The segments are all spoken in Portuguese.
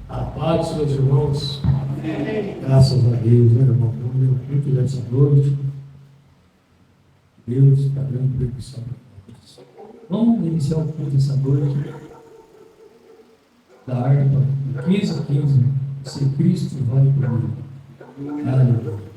A paz, meus irmãos. Graças a Deus, né, irmão? Vamos ler o culto dessa noite. Deus está dando permissão para nós. Vamos iniciar o culto dessa noite da harpa 15 a 15. Se Cristo vai comigo. Aleluia.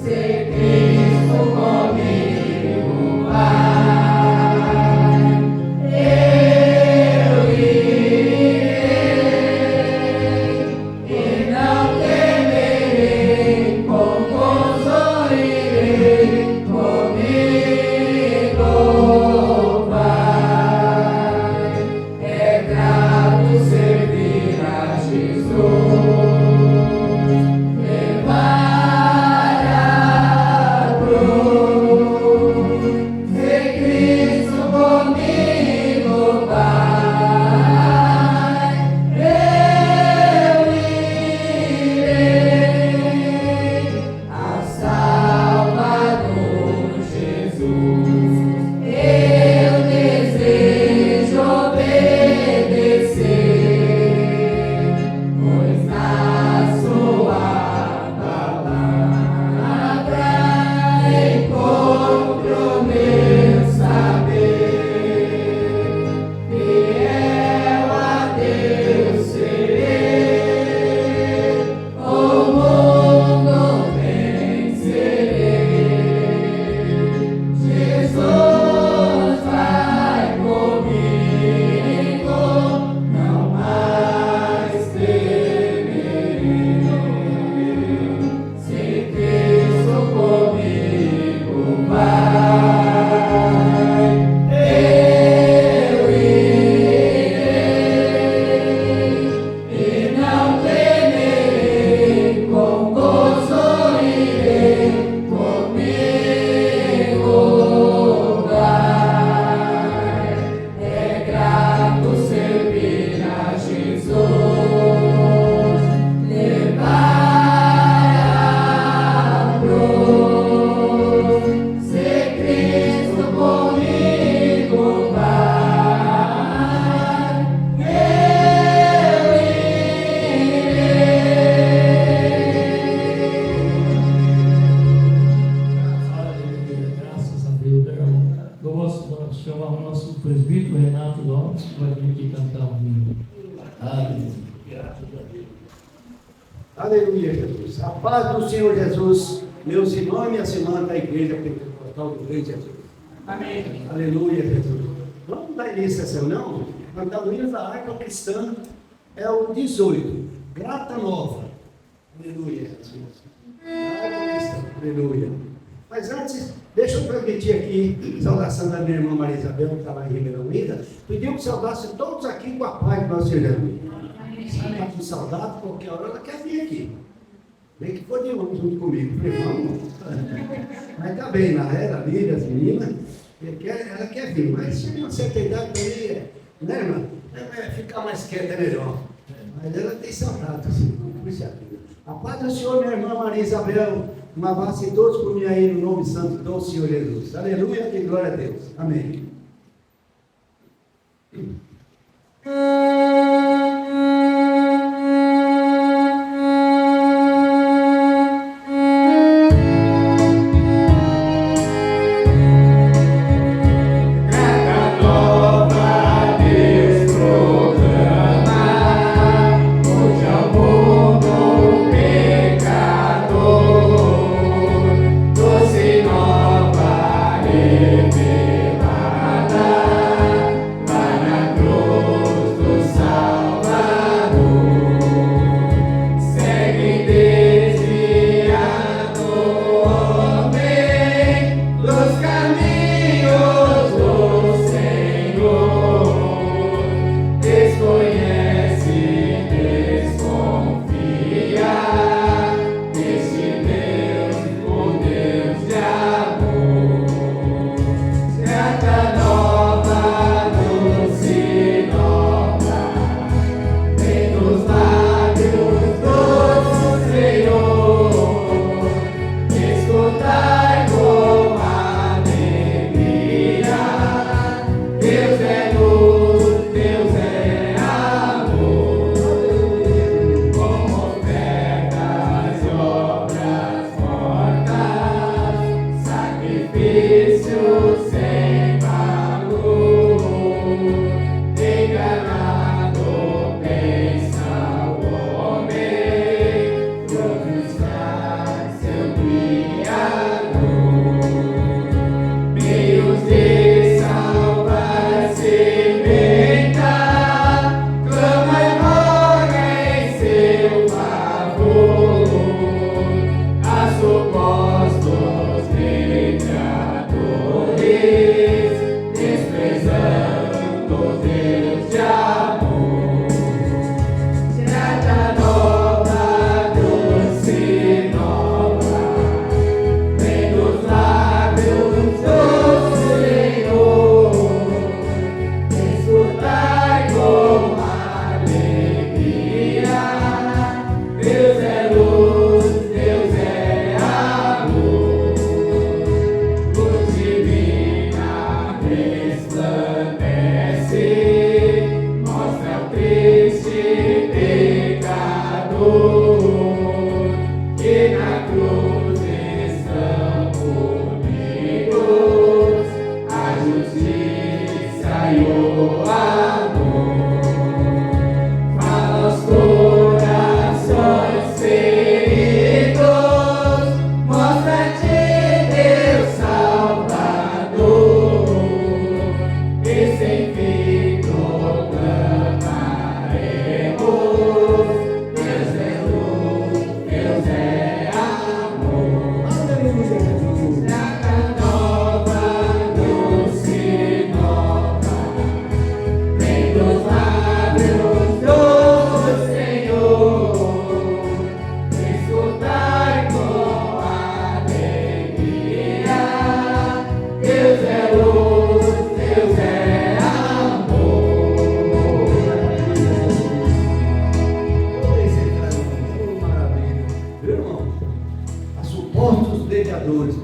Say irmãos que vai vir aqui cantar um hino. Aleluia. Aleluia, Jesus. A paz do Senhor Jesus, meus irmãos e minhas irmãs da igreja pentecostal do Rei Jesus. Amém. Aleluia, Jesus. Vamos dar início a essa reunião? Cantar o hino da harpa cristã é o 18. Grata Nova. Aleluia, Jesus. Harpa cristã. Aleluia. Mas antes, deixa eu transmitir aqui a saudação da minha irmã Maria Isabel, que está lá em Ribeirão Unida. Pediu que saudasse todos aqui com a paz do nosso Senhor. Se ela está com saudade, qualquer hora ela quer vir aqui. Nem que for de ônibus junto comigo. Falei, vamos. Mas está bem, na era ali, as meninas, ela quer vir. Mas se tem uma certa idade também, né, irmã? Ficar mais quieta é melhor. Mas ela tem saudade, assim. A paz do Senhor, minha irmã Maria Isabel, uma abraço em todos por mim aí, no nome santo do Senhor Jesus. Aleluia e glória a Deus. Amém.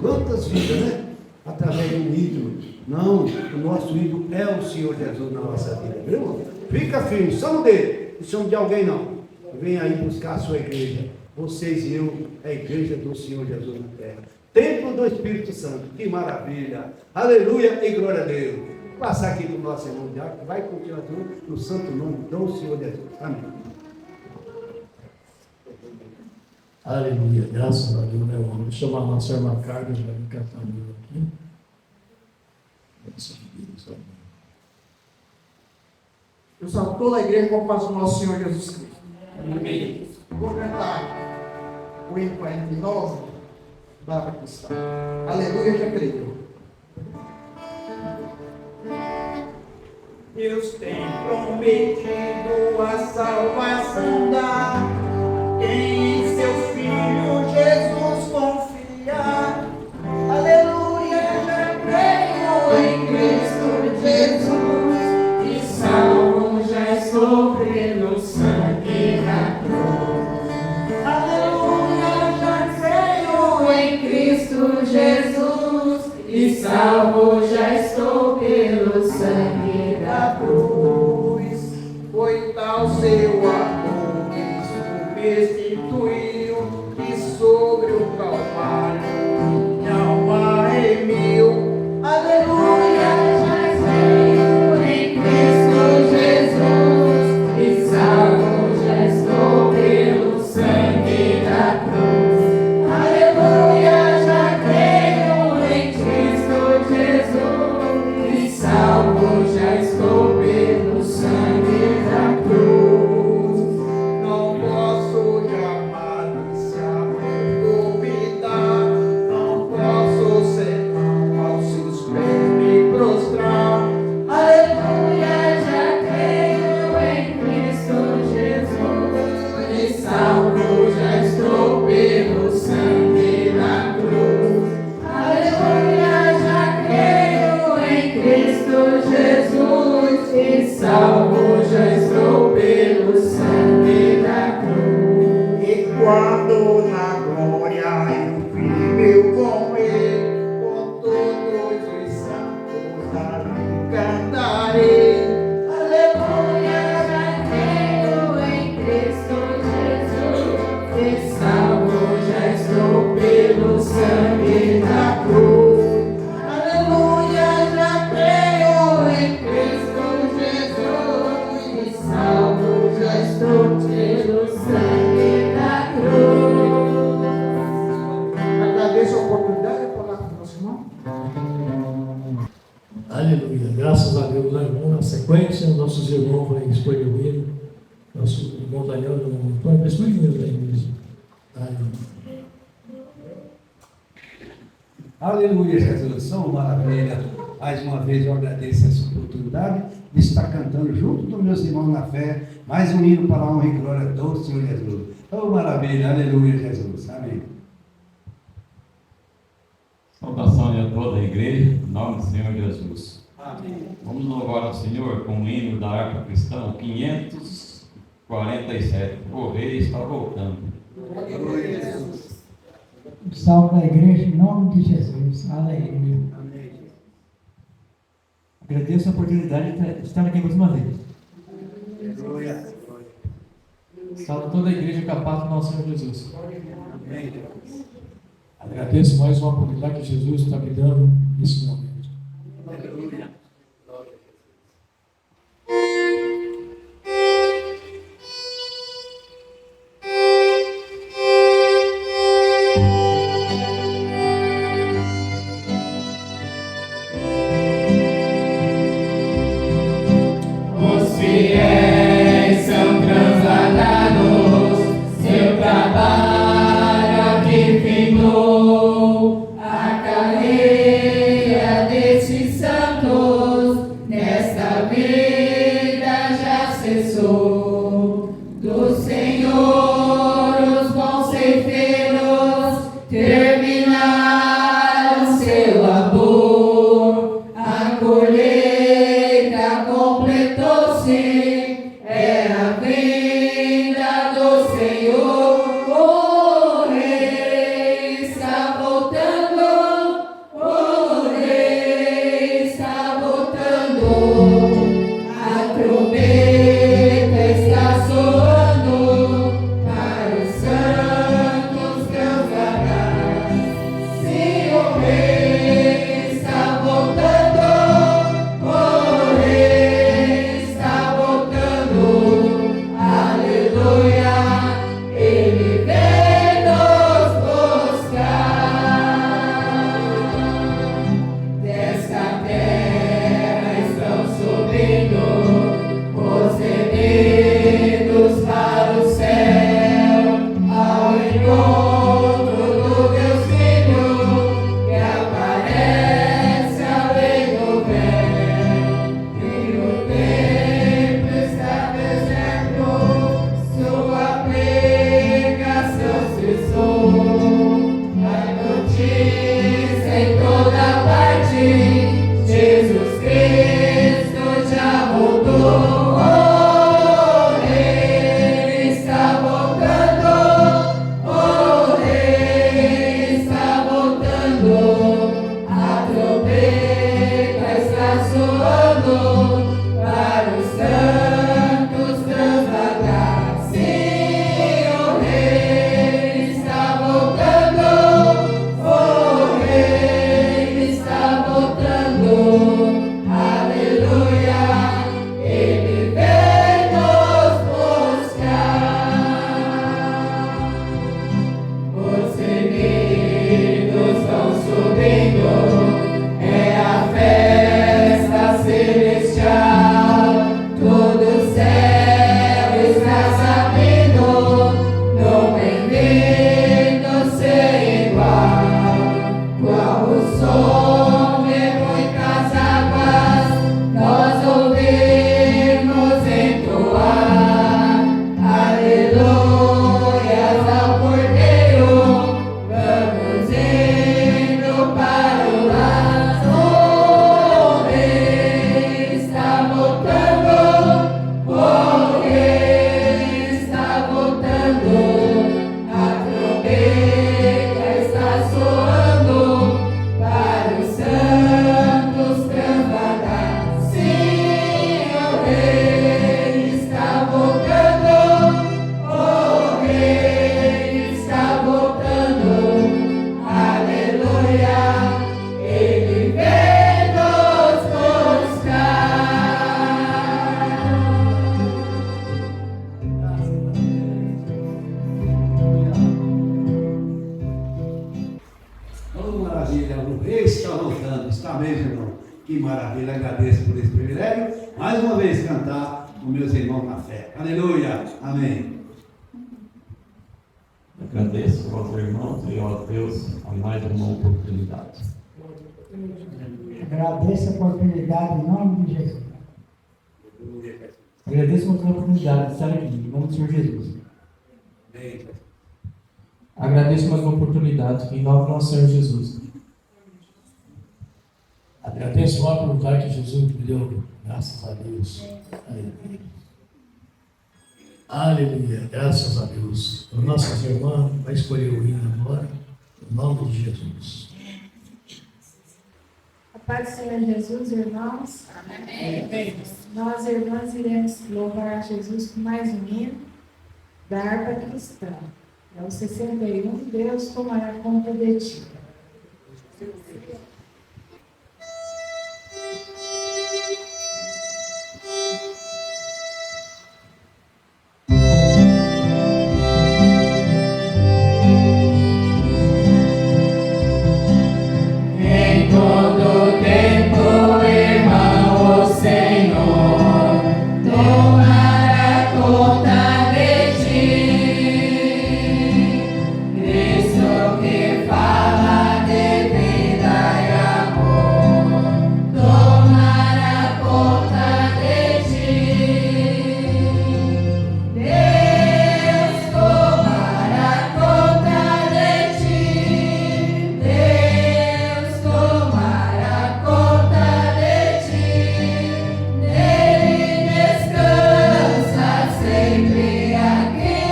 Quantas vidas, né? Através de um ídolo. Não, o nosso ídolo é o Senhor Jesus na nossa vida, viu? Fica firme, somos dele, não somos de alguém não. Vem aí buscar a sua igreja. Vocês e eu, é a igreja do Senhor Jesus na terra. Templo do Espírito Santo, que maravilha. Aleluia e glória a Deus. passar aqui para o nosso irmão Diácono, que vai continuar tudo no santo nome do Senhor Jesus. Amém. Aleluia, graças a Deus, meu irmão. Vou chamar a nossa irmã Carlos, vai me cantar um livro aqui. Eu salvo toda a igreja com a paz do nosso Senhor Jesus Cristo. Amém. Vou cantar o hino 49 da cristã. Aleluia, já creio. Deus tem prometido a salvação da quem em seu Filho Jesus confiar. Aleluia, já creio em Cristo Jesus e salvo já estou pelo sangue da cruz. Aleluia, já creio em Cristo Jesus e salvo já estou pelo sangue da cruz. Foi tal seu amor que substituiu e sobre o Calvário minha alma remiu. Aleluia, já creio em Cristo Jesus e salvo já estou pelo sangue da cruz. Aleluia, já creio em Cristo Jesus e salvo já estou pelo sangue da cruz. Não posso jamais se duvidar, não posso senão aos seus pés me prostrar. Aleluia, já creio em Cristo Jesus e salvo já estou pelo sangue da cruz. Aleluia, já creio em Cristo Jesus e salvo já estou pelo sangue da cruz. E quando na glória eu vi meu bom rei, com todos os santos ali cantarei. Aleluia, já creio em Cristo Jesus e salvo já estou pelo sangue da cruz. Aleluia, já creio em Cristo Jesus e salvo já estou pelo sangue da cruz. Agradeço a oportunidade de falar com o nosso irmão. Aleluia, graças a Deus, né, irmão? Na sequência, nossos irmãos vão escolher o hino. Nosso irmão Daniel, irmão Antônio, escolhe o hino da igreja. Aleluia. Aleluia, Jesus. São maravilha. Mais uma vez eu agradeço essa oportunidade de estar cantando junto com meus irmãos na fé, mais um hino para a honra e glória do Senhor Jesus. Oh, maravilha. Aleluia, Jesus. Amém. Saudação a toda a igreja, em nome do Senhor Jesus. Amém. Vamos louvar ao Senhor com o hino da harpa cristã, 547. O rei está voltando. Aleluia, Jesus. O salve da igreja em nome de Jesus. Aleluia. Amém. Agradeço a oportunidade de estar aqui mais uma vez. Aleluia. Salve toda a igreja capaz do nosso Senhor Jesus. Amém, Jesus. Agradeço mais uma oportunidade que Jesus está me dando nesse momento. Aleluia. Os fiéis são transladados, seu trabalho aqui findou, a carreira Oh, maravilha, o rei está voltando, está mesmo, irmão. Que maravilha, agradeço por esse privilégio. Mais uma vez cantar com meus irmãos na fé. Aleluia, amém. Agradeço aos irmãos e a Deus a mais uma oportunidade. Agradeço a oportunidade em nome de Jesus. Agradeço a oportunidade de estar aqui, em nome do Senhor Jesus. Amém. Agradeço mais uma oportunidade, em nome do nosso Senhor Jesus. Agradeço a oportunidade que Jesus me deu, graças a Deus. Aleluia. Aleluia, graças a Deus. O nosso irmão vai escolher o hino agora, em nome de Jesus. A paz do Senhor Jesus, irmãos. Amém. Nós, irmãs, iremos louvar a Jesus com mais um hino da harpa cristã. É o 61, Deus tomará conta de ti. Em todo tempo, irmão, o Senhor tomará conta de ti. Cristo que fala de vida e amor tomará conta de ti. Deus tomará conta de ti. Deus tomará conta de ti. Nele descansa sempre aqui,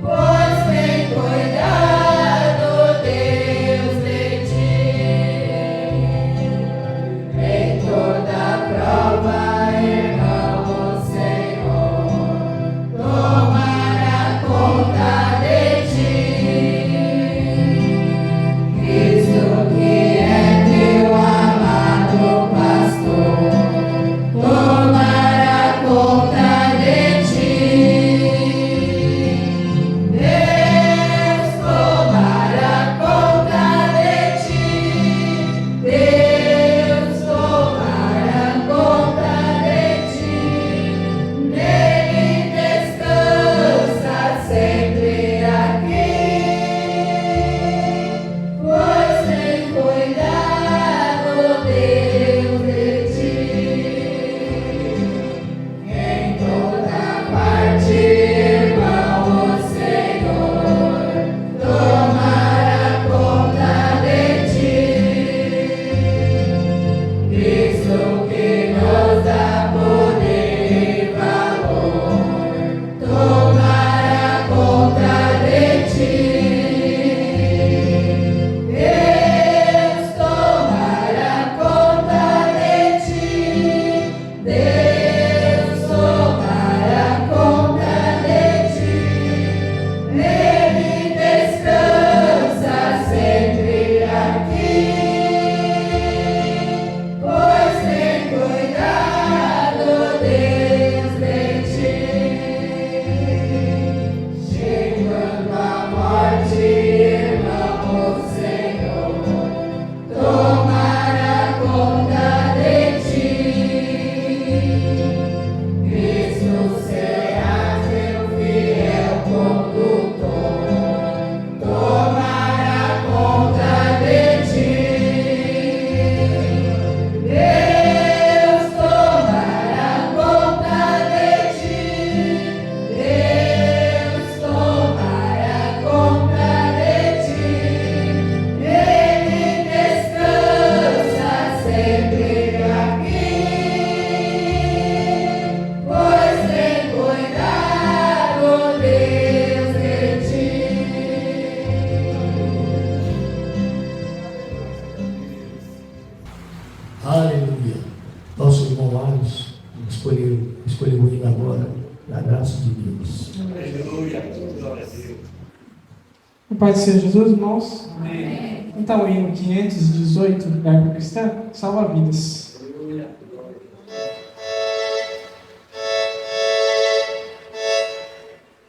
pois tem cuidado Deus de ti. Em toda prova, irmão, o Senhor tomará conta de ti. Cristo que é teu amado pastor tomará conta de ti. Deus tomará conta de ti. Deus tomará conta de ti. Nele descansa sempre aqui, pois tem cuidado Deus de ti. Em toda parte, irmão, o Senhor tomará conta de ti. Cristo que nos dá poder e valor tomará conta de ti. Deus tomará conta de ti. Deus tomará conta de ti. Nele descansa sempre aqui, pois tem cuidado Deus de ti. Chegando a morte, irmão, o Senhor tomará conta de ti. Cristo será teu fiel condutor, tomará conta de ti. Deus tomará conta de ti. Deus tomará conta de ti. Nele descansa sempre aqui, pois tem cuidado Deus de ti. Aleluia. Nosso irmão Marcos escolheu o hino agora, da graça de Deus. Aleluia, glória a Deus. O Pai do Senhor Jesus, irmãos. Amém. Então, o hino 518 da harpa cristã, salva vidas. Aleluia.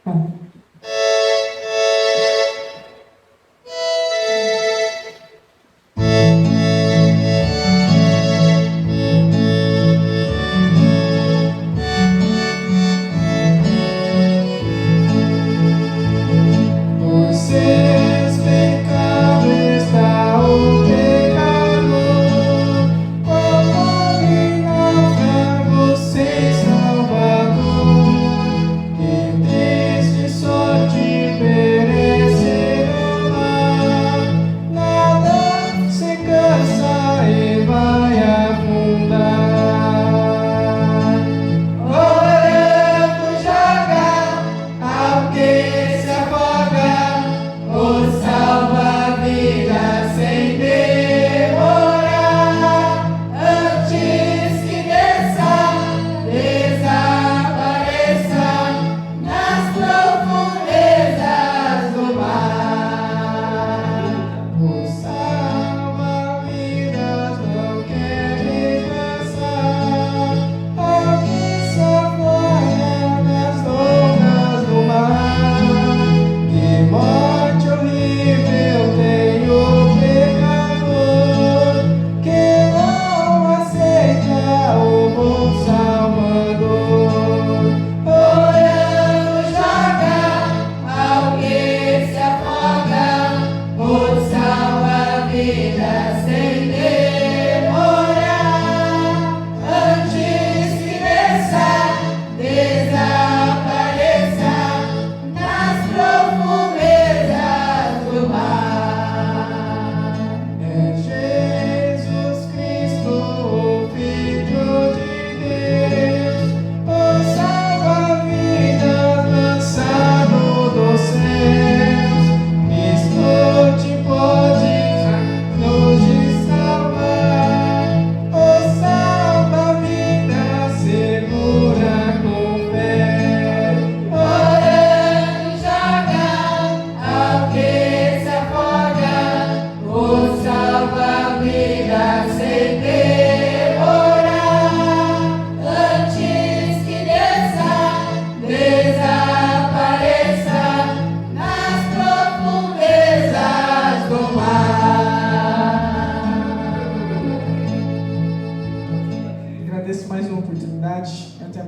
Ah.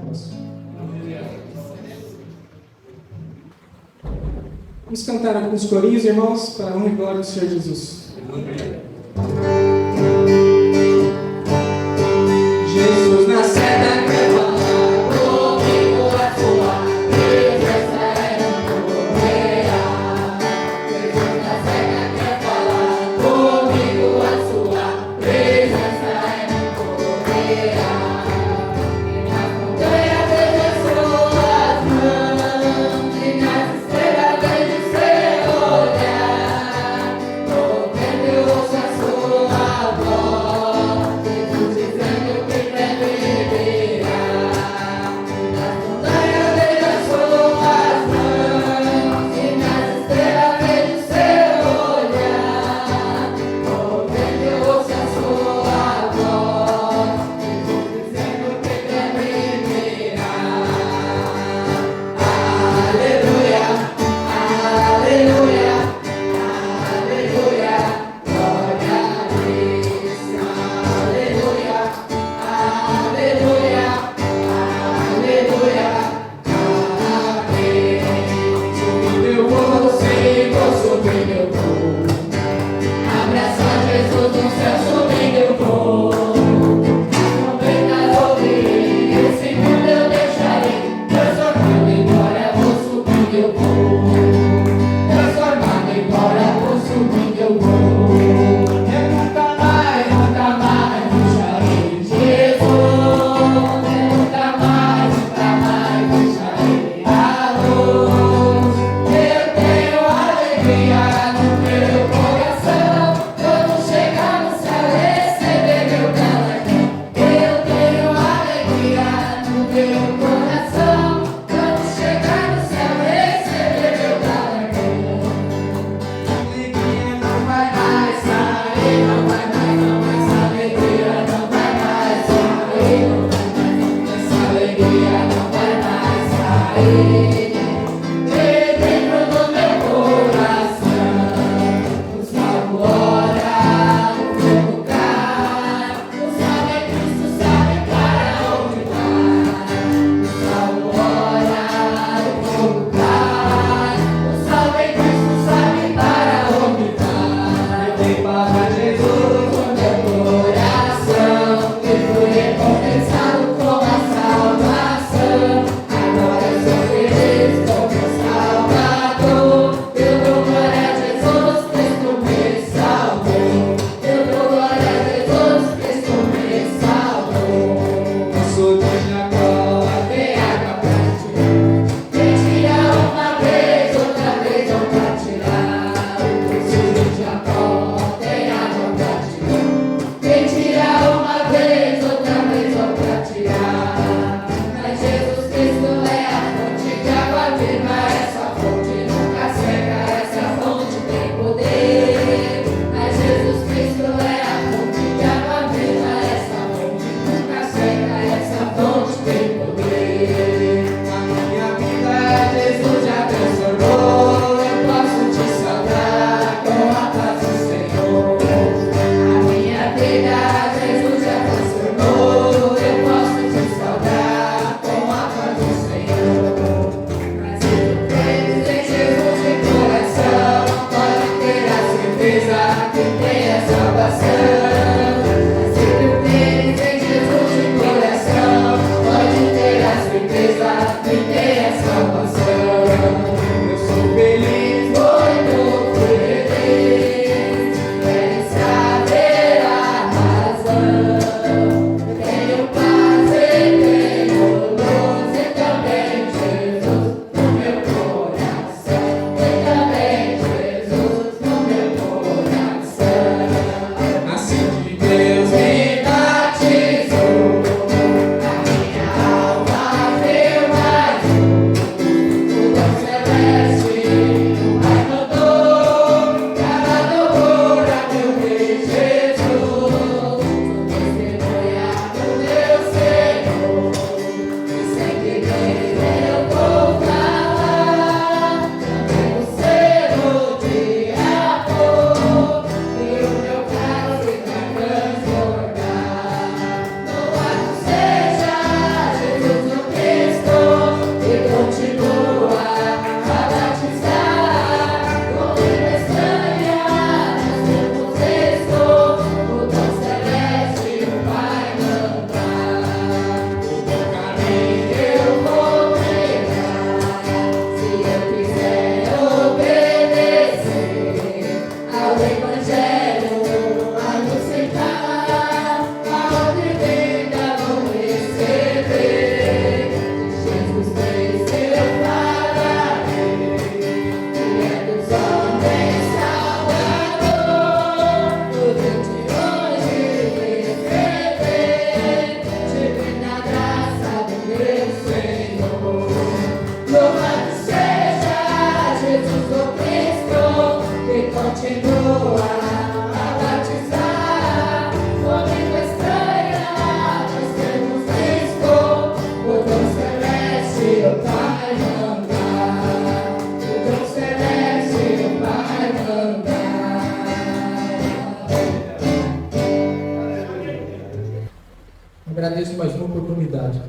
próximo. Vamos cantar alguns corinhos, irmãos, para a honra e glória do Senhor Jesus. Jesus na seta quer falar comigo, a sua presença é correia. Jesus na seta quer falar comigo, a sua presença é correia. E nas montanhas vejo suas mãos, e nas estrelas vejo seu olhar. Tô vendo eu ouço a sua voz, Jesus dizendo que quer me liberar. Nas montanhas vejo as suas mãos, e nas estrelas vejo seu olhar. Tô vendo eu ouço a sua voz, Jesus dizendo que quer me liberar. Aleluia, aleluia, aleluia, glória a Deus. Aleluia, aleluia, aleluia, amém. Subindo eu vou, Senhor, subindo eu vou. Abraçar Jesus no céu, subindo eu vou. Trombetas ouvirei, esse mundo eu deixarei. Transformado em glória, vou subindo eu vou. Transformado em glória, vou subindo eu vou. Eu nunca mais deixarei Jesus. Eu nunca mais deixarei a luz. Eu tenho alegria no meu coração. Quando chegar no céu, receber meu galardão. Eu tenho alegria no meu coração. Quando chegar no céu, receber meu galardão. Alegria não vai mais sair, não vai mais. Alegria não vai mais sair, não vai mais. Essa alegria não vai mais sair. De dentro do meu coração, o salvo ora, o fogo cai. O salvo é Cristo, sabe para onde vai. O salvo ora, o fogo cai. O salvo é Cristo, sabe para onde vai. Eu tenho para Jesus no meu coração, e fui recompensado com a salvação. Agora eu sou feliz com meu Salvador. Eu dou glória a Jesus, Cristo me salvou. Eu dou glória a Jesus, Cristo me salvou. Eu sou de Jacó, tem água pra tirar. Quem tira uma vez, outra vez não pra tirar. Eu sou de Jacó, tem água pra tirar. Quem tira uma vez, outra vez não pra tirar. Mas Jesus Cristo é a fonte de água viva, essa fonte nunca seca, essa fonte tem poder. Mas Jesus Cristo é a fonte de água viva, essa fonte nunca seca, essa fonte tem poder. A minha vida Jesus já transformou, eu posso te saudar com a paz do Senhor. A minha vida Jesus já transformou, eu posso te saudar com a paz do Senhor. Mas se tu crês em Jesus de coração, pode ter a certeza que tem a salvação. Mas se tu crês em Jesus de coração, pode ter a certeza que tem a salvação. Eu sou feliz, muito feliz, quero saber a razão. Eu tenho paz e tenho luz, e também Jesus no meu coração. E também Jesus no meu coração. Agradeço mais uma oportunidade.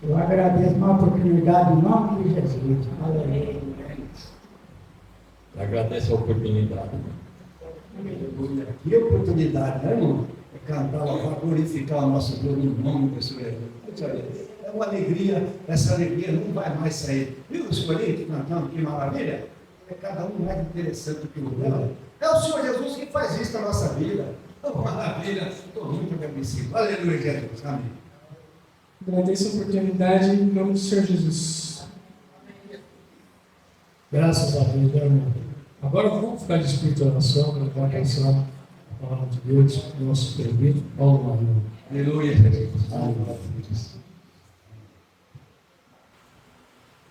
Eu agradeço uma oportunidade em nome de Jesus. Aleluia. Agradeço a oportunidade. Aleluia. Que oportunidade, né, irmão? É cantar, louvar, glorificar o nosso Deus no nome do Senhor Jesus. É uma alegria, essa alegria não vai mais sair. Viu os corinhos cantando, que maravilha? É cada um mais interessante que o outro. É o Senhor Jesus que faz isso na nossa vida. Oh, maravilha, estou muito agradecido. Aleluia, Jesus. Amém. Agradeço a oportunidade em nome do Senhor Jesus. Graças a Deus, né, irmão? Agora vamos ficar de espírito de oração, para a canção, a palavra de Deus, nosso prefeito, Paulo Marinho. Aleluia, Jesus.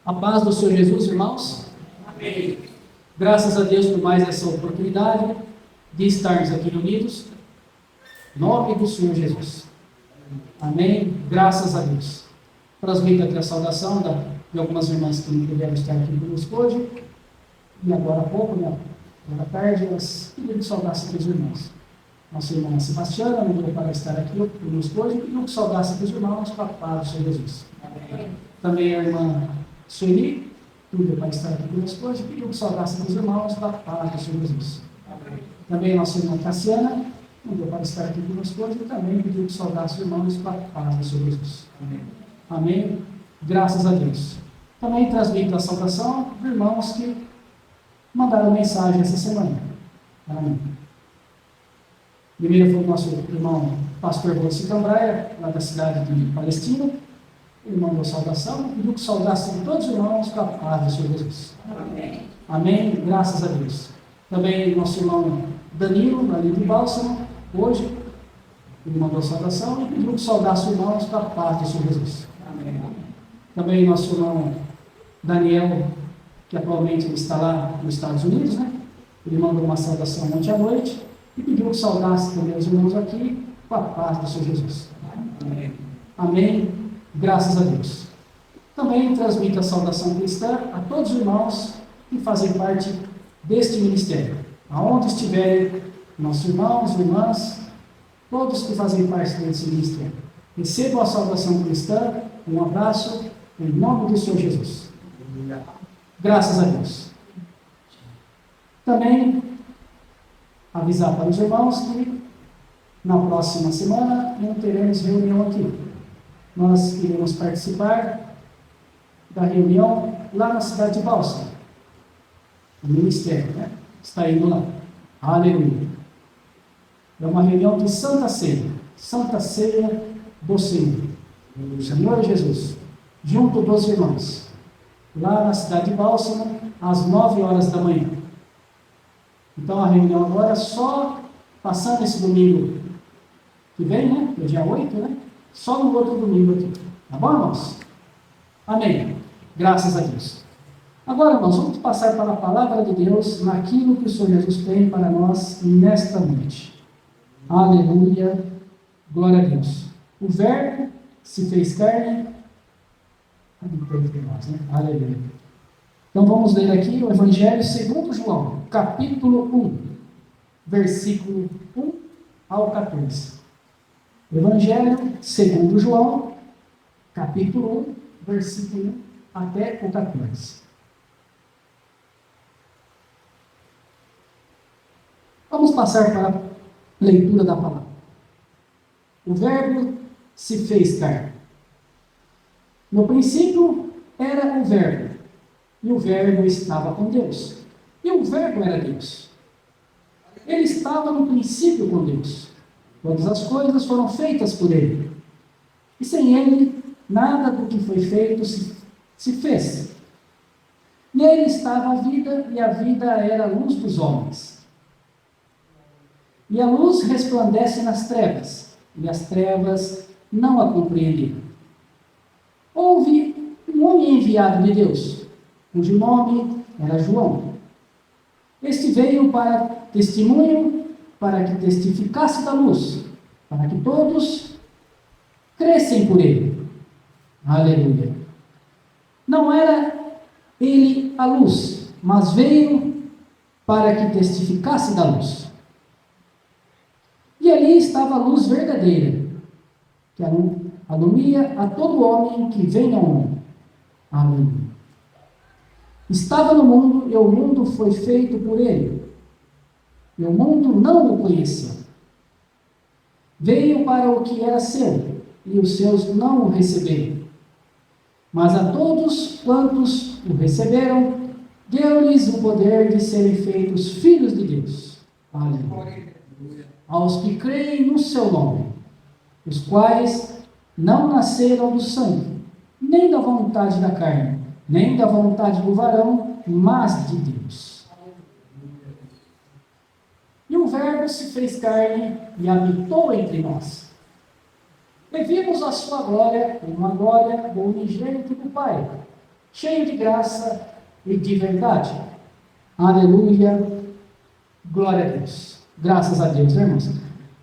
A paz do Senhor Jesus, irmãos. Amém. Graças a Deus por mais essa oportunidade de estarmos aqui reunidos. Em nome do Senhor Jesus. Amém. Graças a Deus. Transmito aqui a saudação de algumas irmãs que não puderam estar aqui conosco hoje. E agora há pouco, né? Agora à tarde, elas pediram que saudasse aqui os irmãos. Nossa irmã Sebastiana não deu para estar aqui conosco hoje, pediu que saudasse aqui os irmãos para a paz do Senhor Jesus. Amém. Também a irmã Sueli, tudo para estar aqui conosco hoje, pediu que saudasse aqui os irmãos para a paz do Senhor Jesus. Amém. Também a nossa irmã Cassiana, não deu para estar aqui conosco hoje, e também pediu que saudasse os irmãos para a paz do Senhor Jesus. Amém. Amém. Graças a Deus. Também transmito a saudação dos irmãos que mandaram mensagem essa semana. Amém. Primeiro foi o nosso irmão pastor Rossi Cambraia, lá da cidade de Palestina. Ele mandou saudação, pediu que saudasse todos os irmãos com a paz do Senhor Jesus. Amém. Amém. Graças a Deus. Também nosso irmão Danilo, ali de Bálsamo, hoje, ele mandou saudação e pediu que saudasse os irmãos com a paz do Senhor Jesus. Amém. Também nosso irmão Daniel, que atualmente está lá nos Estados Unidos, né? Ele mandou uma saudação ontem à noite e pediu que saudasse também os irmãos aqui com a paz do Senhor Jesus. Amém. Amém. Graças a Deus. Também transmito a saudação cristã a todos os irmãos que fazem parte deste ministério. Aonde estiverem nossos irmãos e irmãs, todos que fazem parte desse ministério. Recebam a saudação cristã, um abraço, em nome do Senhor Jesus. Graças a Deus. Também avisar para os irmãos que na próxima semana não teremos reunião aqui. Nós iremos participar da reunião lá na cidade de Bálsamo. O ministério, né? Está indo lá. Aleluia. É uma reunião de Santa Ceia. Santa Ceia do Senhor. O Senhor Jesus. Junto dos irmãos. Lá na cidade de Bálsamo, às 9 horas da manhã. Então a reunião agora só passando esse domingo que vem, né? É dia 8, né? Só no outro domingo aqui. Tá bom, irmãos? Amém. Graças a Deus. Agora, irmãos, vamos passar para a palavra de Deus naquilo que o Senhor Jesus tem para nós nesta noite. Aleluia. Glória a Deus. O Verbo se fez carne. Aleluia. Então vamos ler aqui o Evangelho segundo João, capítulo 1, versículo 1 ao 14. Evangelho segundo João, capítulo 1, versículo 1 até o 14. Vamos passar para a leitura da palavra. O Verbo se fez carne. No princípio era o Verbo, e o Verbo estava com Deus, e o Verbo era Deus. Ele estava no princípio com Deus. Todas as coisas foram feitas por Ele, e sem Ele, nada do que foi feito se fez. Nele estava a vida, e a vida era a luz dos homens. E a luz resplandece nas trevas, e as trevas não a compreenderam. Houve um homem enviado de Deus, cujo nome era João. Este veio para testemunho, para que testificasse da luz, para que todos crescem por ele. Aleluia. Não era ele a luz, mas veio para que testificasse da luz. E ali estava a luz verdadeira, que alumia a todo homem que vem ao mundo. Aleluia. Estava no mundo e o mundo foi feito por ele. E o mundo não o conheceu. Veio para o que era seu, e os seus não o receberam. Mas a todos quantos o receberam, deu-lhes o poder de serem feitos filhos de Deus. Aleluia. Aos que creem no seu nome, os quais não nasceram do sangue, nem da vontade da carne, nem da vontade do varão, mas de Deus. E o Verbo se fez carne e habitou entre nós. E vimos a sua glória, uma glória do unigênito do Pai, cheio de graça e de verdade. Aleluia, glória a Deus. Graças a Deus, né, irmãos?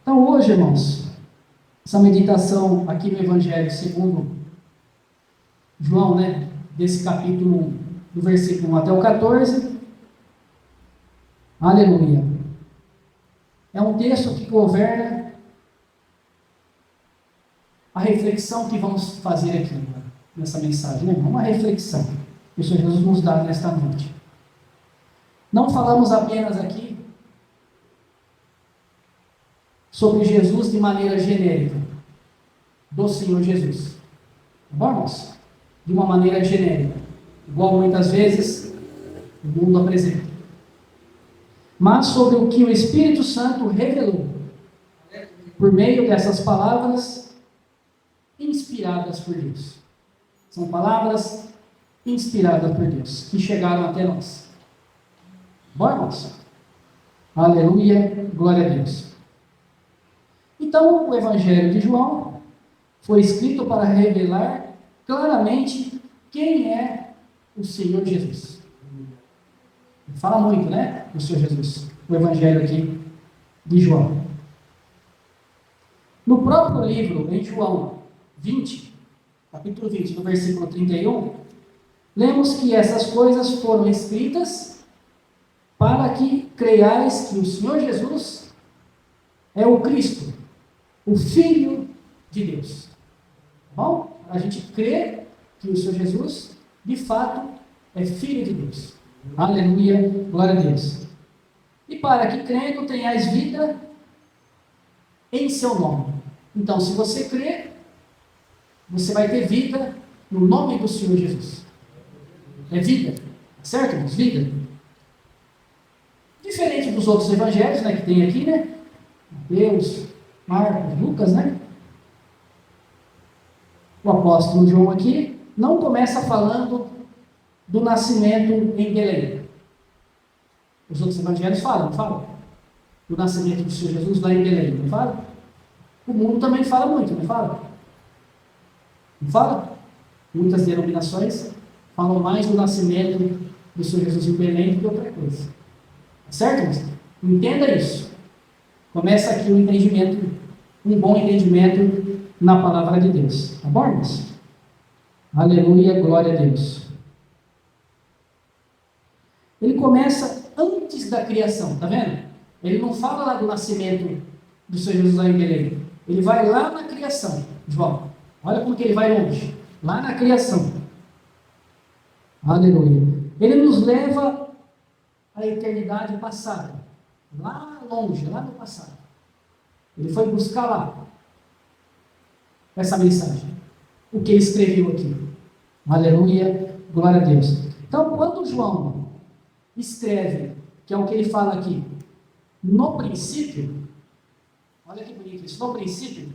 Então hoje, irmãos, essa meditação aqui no Evangelho segundo João, né, desse capítulo 1, do versículo 1 até o 14, aleluia. É um texto que governa a reflexão que vamos fazer aqui nessa mensagem, né? Uma reflexão que o Senhor Jesus nos dá nesta noite. Não falamos apenas aqui sobre Jesus de maneira genérica, do Senhor Jesus. Tá bom, irmãos? De uma maneira genérica, igual muitas vezes o mundo apresenta. Mas sobre o que o Espírito Santo revelou por meio dessas palavras inspiradas por Deus. São palavras inspiradas por Deus, que chegaram até nós. Bom, irmãos? Aleluia, glória a Deus. Então, o Evangelho de João foi escrito para revelar claramente quem é o Senhor Jesus. Fala muito, né? O Senhor Jesus. O Evangelho aqui de João. No próprio livro, em João 20, capítulo 20, no versículo 31, lemos que essas coisas foram escritas para que creiais que o Senhor Jesus é o Cristo, o Filho de Deus. Tá bom? A gente crê que o Senhor Jesus, de fato, é Filho de Deus. Aleluia, glória a Deus. E para que crendo tenhais vida em seu nome. Então, se você crê, você vai ter vida no nome do Senhor Jesus. É vida, certo, irmãos? Vida. Diferente dos outros evangelhos, né, que tem aqui, né? Mateus, Marcos, Lucas, né? O apóstolo João aqui não começa falando do nascimento em Belém. Os outros evangelhos falam, não falam? Do nascimento do Senhor Jesus lá em Belém, não falam? O mundo também fala muito, não fala? Não fala? Muitas denominações falam mais do nascimento do Senhor Jesus em Belém do que outra coisa. Certo, irmãos? Entenda isso. Começa aqui um entendimento, um bom entendimento na palavra de Deus. Tá bom, irmãos? Aleluia, glória a Deus. Ele começa antes da criação, tá vendo? Ele não fala lá do nascimento do Senhor Jesus lá em Belém. Ele vai lá na criação, João. Olha como que ele vai longe. Lá na criação. Aleluia. Ele nos leva à eternidade passada. Lá longe, lá no passado. Ele foi buscar lá essa mensagem. O que ele escreveu aqui. Aleluia, glória a Deus. Então, quando João escreve, que é o que ele fala aqui, no princípio, olha que bonito isso, no princípio,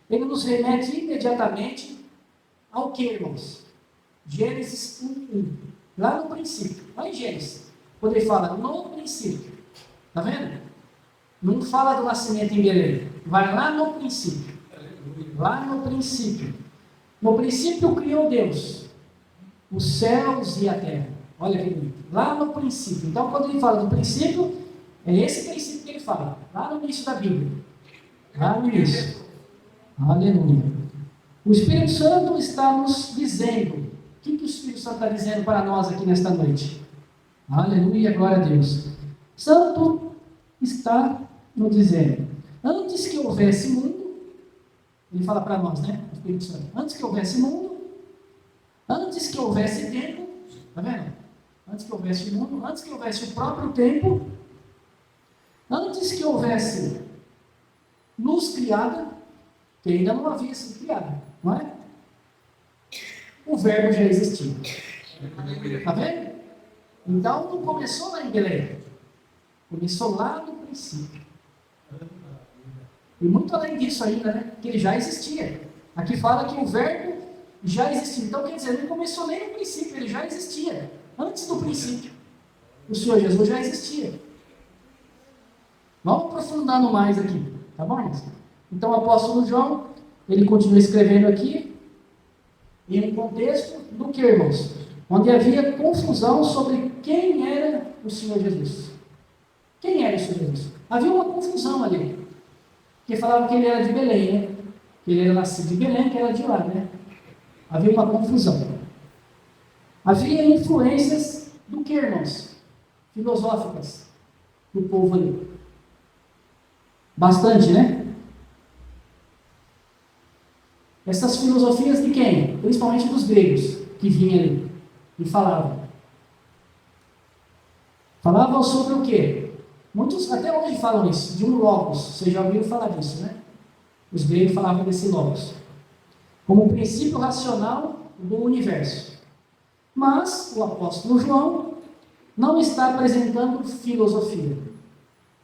ele nos remete imediatamente ao que, irmãos? Gênesis 1:1. Lá no princípio. Olha em Gênesis. Quando ele fala no princípio. Está vendo? Não fala do nascimento em Belém. Vai lá no princípio. Lá no princípio. No princípio criou Deus os céus e a terra. Olha que bonito. Lá no princípio. Então, quando ele fala do princípio, é esse princípio que ele fala. Lá no início da Bíblia. Lá no início. Aleluia. O Espírito Santo está nos dizendo. O que o Espírito Santo está dizendo para nós aqui nesta noite? Aleluia, glória a Deus. Santo está nos dizendo. Antes que houvesse mundo, Ele fala para nós, né? O Espírito Santo. Antes que houvesse mundo, antes que houvesse tempo, tá vendo? Antes que houvesse mundo, antes que houvesse o próprio tempo, antes que houvesse luz criada, que ainda não havia sido criada, não é? O verbo já existia. Tá vendo? Então não começou lá em Belém. Começou lá no princípio. E muito além disso ainda, né? Que ele já existia. Aqui fala que o verbo já existia. Então quer dizer, não começou nem no princípio, ele já existia. Antes do princípio. O Senhor Jesus já existia. Vamos aprofundando mais aqui. Tá bom, irmãos? Então o apóstolo João, ele continua escrevendo aqui, em um contexto do que, irmãos? Onde havia confusão sobre quem era o Senhor Jesus. Quem era o Senhor Jesus? Havia uma confusão ali. Porque falavam que ele era de Belém, né? Que ele era nascido de Belém, que era de lá, né? Havia uma confusão. Havia influências do que, irmãos? Filosóficas do povo ali. Bastante, né? Essas filosofias de quem? Principalmente dos gregos, que vinham ali e falavam. Falavam sobre o quê? Muitos até hoje falam isso, de um logos. Vocês já ouviram falar disso, né? Os gregos falavam desse logos. Como o princípio racional do universo. Mas o apóstolo João não está apresentando filosofia.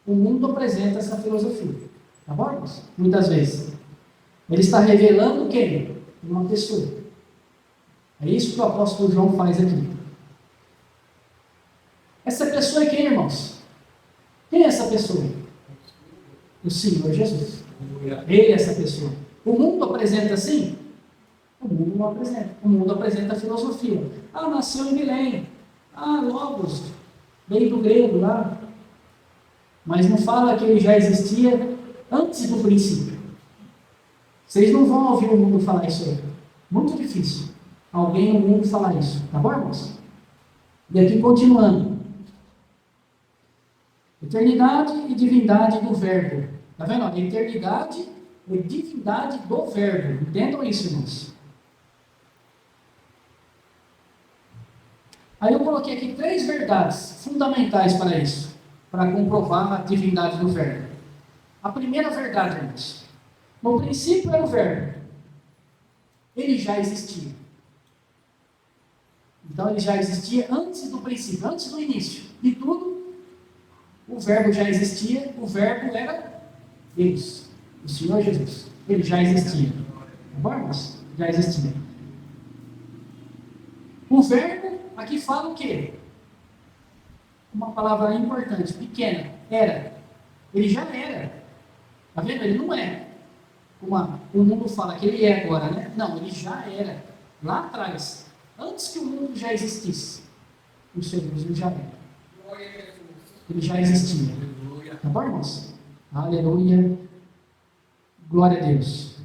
O mundo apresenta essa filosofia. Tá bom, irmãos? Muitas vezes. Ele está revelando quem? Uma pessoa. É isso que o apóstolo João faz aqui. Essa pessoa é quem, irmãos? Quem é essa pessoa? O Senhor Jesus. Ele é essa pessoa. O mundo apresenta assim? O mundo não apresenta. O mundo apresenta a filosofia. Ah, nasceu em Belém. Ah, Logos. Veio do grego lá. Mas não fala que ele já existia antes do princípio. Vocês não vão ouvir o mundo falar isso aí. Muito difícil. Alguém no mundo falar isso. Tá bom, irmãos? E aqui continuando. Eternidade e divindade do verbo. Tá vendo? A eternidade e divindade do verbo. Entendam isso, irmãos. Aí eu coloquei aqui 3 verdades fundamentais para isso. Para comprovar a divindade do verbo. A primeira verdade, irmãos. No princípio era o verbo. Ele já existia. Então ele já existia antes do princípio, antes do início. De tudo, o verbo já existia. O verbo era Deus, o Senhor Jesus. Ele já existia. Tá bom, irmãos? Já existia. O verbo, aqui fala o quê? Uma palavra importante, pequena. Era. Ele já era. Tá vendo? Ele não é. Como o mundo fala que ele é agora, né? Não, ele já era. Lá atrás. Antes que o mundo já existisse. O Senhor Jesus ele já era. Ele já existia. Tá bom, irmãos? Aleluia. Glória a Deus.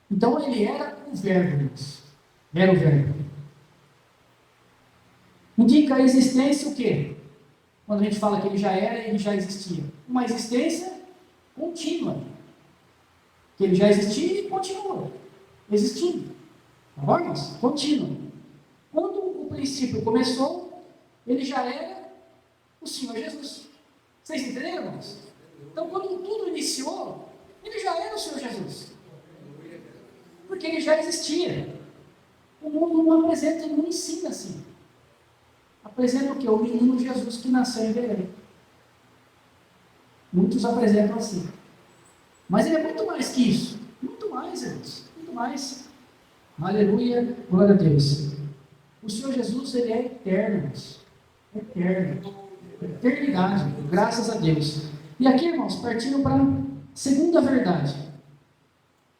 Então ele era o verbo, irmãos. Era o verbo. Indica a existência o quê? Quando a gente fala que ele já era, ele já existia. Uma existência contínua. Que ele já existia e continua existindo. Tá bom, irmãos? Contínuo. Quando o princípio começou, ele já era o Senhor Jesus. Vocês entenderam, irmãos? Então, quando tudo iniciou, ele já era o Senhor Jesus. Porque ele já existia. O mundo não apresenta, ele não ensina assim. Apresenta o quê? O menino Jesus que nasceu em Belém. Muitos apresentam assim. Mas ele é muito mais que isso. Muito mais, irmãos. Muito mais. Aleluia. Glória a Deus. O Senhor Jesus, ele é eterno, irmãos. Eterno. Eternidade. Graças a Deus. E aqui, irmãos, partindo para a segunda verdade.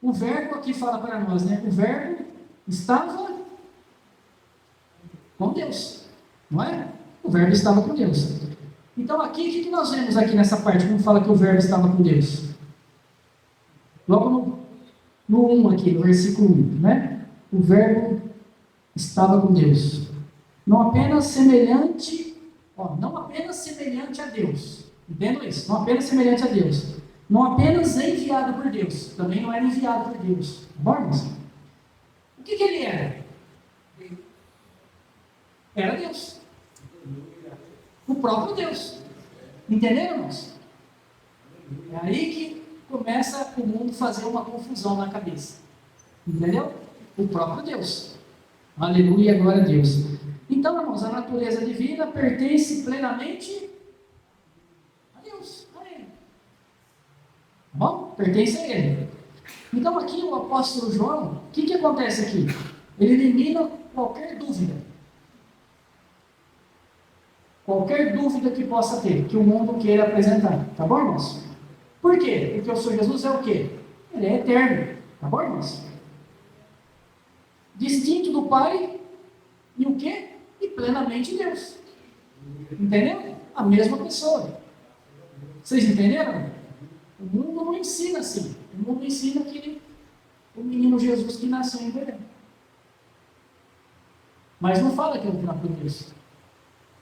O verbo aqui fala para nós, né? O verbo estava com Deus. Não é? O verbo estava com Deus. Então aqui, o que nós vemos aqui nessa parte, quando fala que o verbo estava com Deus? Logo no 1 aqui, no versículo 1, né? O verbo estava com Deus. Não apenas semelhante a Deus. Entendam isso? Não apenas semelhante a Deus, não apenas enviado por Deus, também não era enviado por Deus. Tá bom, irmãos? O que ele era? Era Deus. O próprio Deus. Entenderam, irmãos? É aí que começa o mundo fazer uma confusão na cabeça. Entendeu? O próprio Deus. Aleluia, glória a Deus. Então, irmãos, a natureza divina pertence plenamente a Deus, a Ele. Tá bom? Pertence a Ele. Então, aqui o apóstolo João, o que acontece aqui? Ele elimina qualquer dúvida. Qualquer dúvida que possa ter, que o mundo queira apresentar. Tá bom, irmãos? Por quê? Porque o Senhor Jesus é o quê? Ele é eterno. Tá bom, irmãos? Distinto do Pai e o quê? E plenamente Deus. Entendeu? A mesma pessoa. Vocês entenderam? O mundo não ensina assim. O mundo ensina que o menino Jesus que nasceu em Belém. Mas não fala que é o próprio Deus.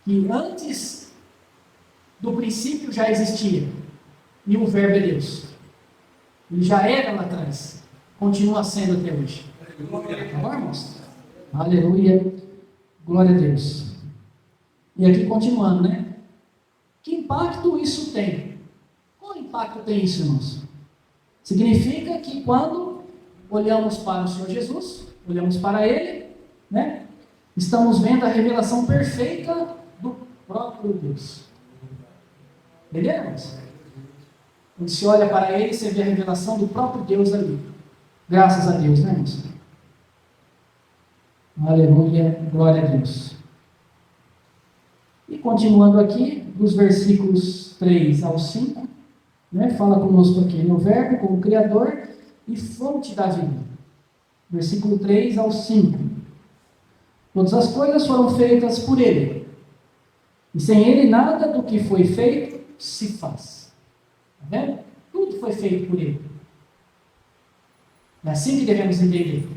Que antes do princípio já existia. E o verbo é Deus. Ele já era lá atrás. Continua sendo até hoje. Tá bom, irmãos? Aleluia. Glória a Deus. E aqui continuando, né? Que impacto isso tem? Qual impacto tem isso, irmãos? Significa que quando olhamos para o Senhor Jesus, olhamos para Ele, né? Estamos vendo a revelação perfeita do próprio Deus. Entendeu, irmãos? Quando se olha para Ele, você vê a revelação do próprio Deus ali. Graças a Deus, né, irmãos? Aleluia, glória a Deus. E continuando aqui, dos versículos 3 ao 5, né, fala conosco aqui, no verbo como Criador e fonte da vida. Versículo 3 ao 5. Todas as coisas foram feitas por Ele, e sem Ele nada do que foi feito se faz. Está vendo? Tudo foi feito por Ele. É assim que devemos entender.